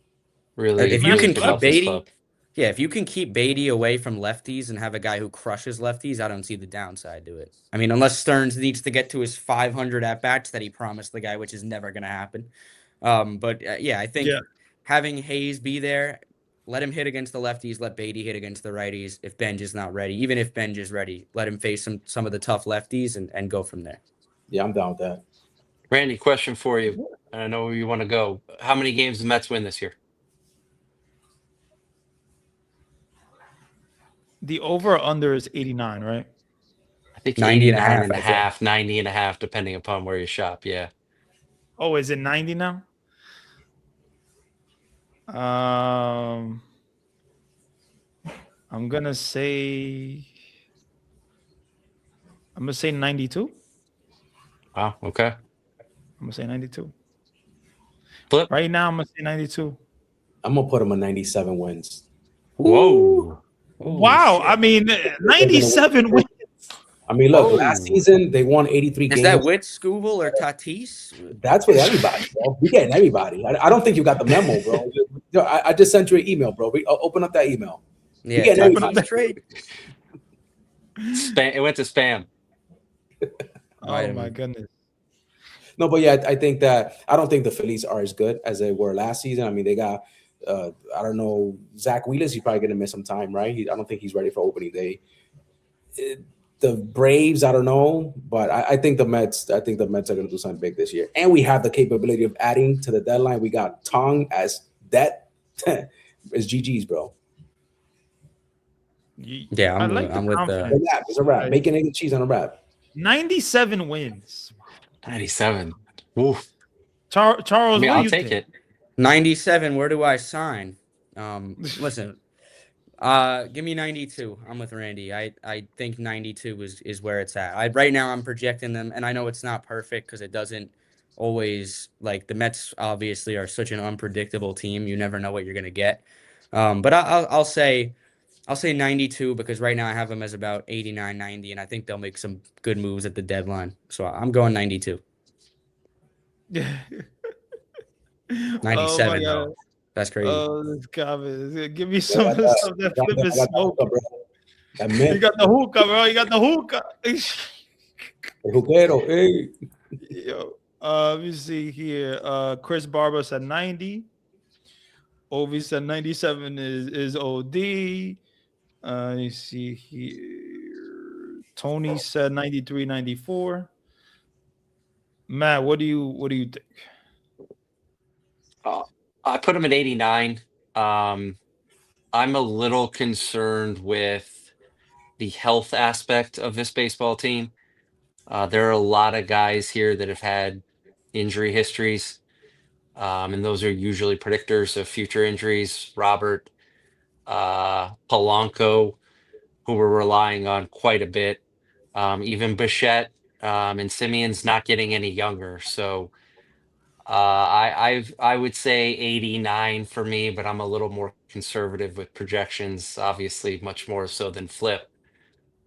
really, If you really can could keep help this Beatty, club. yeah, if you can keep Beatty away from lefties and have a guy who crushes lefties, I don't see the downside to it. I mean, unless Stearns needs to get to his 500 at bats that he promised the guy, which is never going to happen. But yeah, I think Yeah. having Hayes be there, let him hit against the lefties, let Beatty hit against the righties. If Benj is not ready, even if Benj is ready, let him face some of the tough lefties and go from there. Yeah, I'm down with that. Randy, question for you. I know where you want to go. How many games the Mets win this year? The over or under is 89, right? I think 90 and a 89 half, and a I think. half, 90 and a half, depending upon where you shop. Yeah. Oh, is it 90 now? I'm gonna say 92. Wow. Okay. I'm gonna say 92. Flip. Right now, I'm gonna say 92. I'm gonna put him on 97 wins. Whoa. Holy Wow, shit. I mean, 97 wins. I mean, look, Whoa. last season they won 83 Is games. that with Scooble or Tatis? That's with everybody, bro. We getting everybody. I don't think you got the memo, bro. Yo, I just sent you an email, bro. Open up that email. Yeah, getting everybody. Tatis trade. Spam. It went to spam. Oh my goodness. No, but yeah, I think that I don't think the Phillies are as good as they were last season. I mean, they got I don't know, Zach Wheeler. He's probably gonna miss some time, right? I don't think he's ready for opening day. The Braves, I don't know, but I think the Mets. I think the Mets are gonna do something big this year, and we have the capability of adding to the deadline. We got Tong as debt. It's GG's, bro. Yeah, I'm with confidence. It's a wrap. It's a wrap. Right. Bacon, egg, and cheese on a wrap. 97 wins. 97. Oof. Charles, I mean, what do I'll you take think? it. 97. Where do I sign? Listen, give me 92. I'm with Randy. I think 92 is where it's at. Right now I'm projecting them, and I know it's not perfect because it doesn't always, like, the Mets obviously are such an unpredictable team. You never know what you're gonna get. But I'll say 92 because right now I have them as about 89, 90, and I think they'll make some good moves at the deadline. So I'm going 92. 97 though. That's crazy. Oh, this comment. Give me some of the stuff that Flip is smoking. You got the hookah, bro. You got the hookah. Hey. Yo, let me see here. Chris Barber said 90. Ovi said 97 is OD. You see here. Tony said 93, 94. Matt, what do you think? I put him at 89. I'm a little concerned with the health aspect of this baseball team. There are a lot of guys here that have had injury histories, and those are usually predictors of future injuries. Robert, Polanco, who we're relying on quite a bit. Even Bichette and Simeon's not getting any younger. So I would say 89 for me, but I'm a little more conservative with projections, obviously much more so than Flip.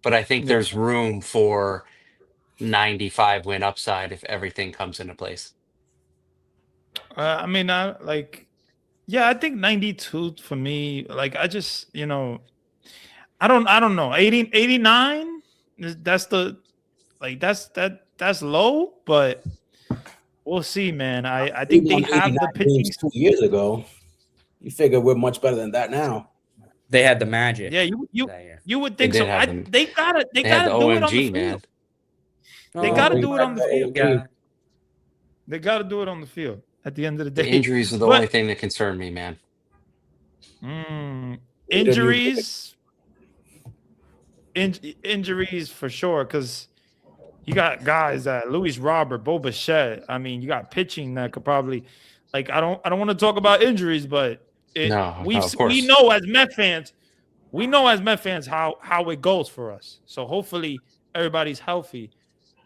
But I think there's room for 95 win upside if everything comes into place. I mean, I think 92 for me. Like, I just, I don't know. 89, that's low, but we'll see, man. I think they have the pitching 2 years ago. You figure we're much better than that now. They had the magic. Yeah, you would think so. They gotta They do had the it on the OMG, field. man. They gotta do it on the field. Yeah. They gotta do it on the field at the end of the The day. injuries are the only thing that concern me, man. Injuries for sure, because you got guys that Luis Robert, Bo Bichette. I mean, you got pitching that could probably, like, I don't want to talk about injuries, but we know as Met fans, how it goes for us. So hopefully everybody's healthy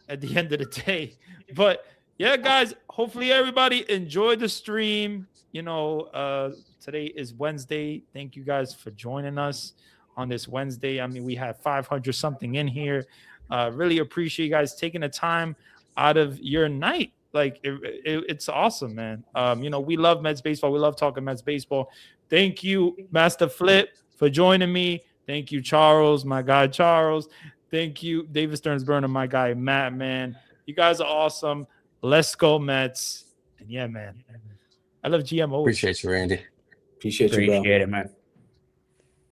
at the end of the day. But yeah, guys, hopefully everybody enjoyed the stream. Today is Wednesday. Thank you guys for joining us on this Wednesday. I mean, we had 500 something in here. Really appreciate you guys taking the time out of your night, Like it's awesome, man. You know, we love Mets baseball. We love talking Mets baseball. Thank you, Master Flip, for joining me. Thank you, Charles, my guy Charles. Thank you, David Stearns Burner, my guy Matt, man. You guys are awesome. Let's go, Mets. And yeah, man. I love GMO. Appreciate you, Randy. Appreciate you, bro. Appreciate it, man.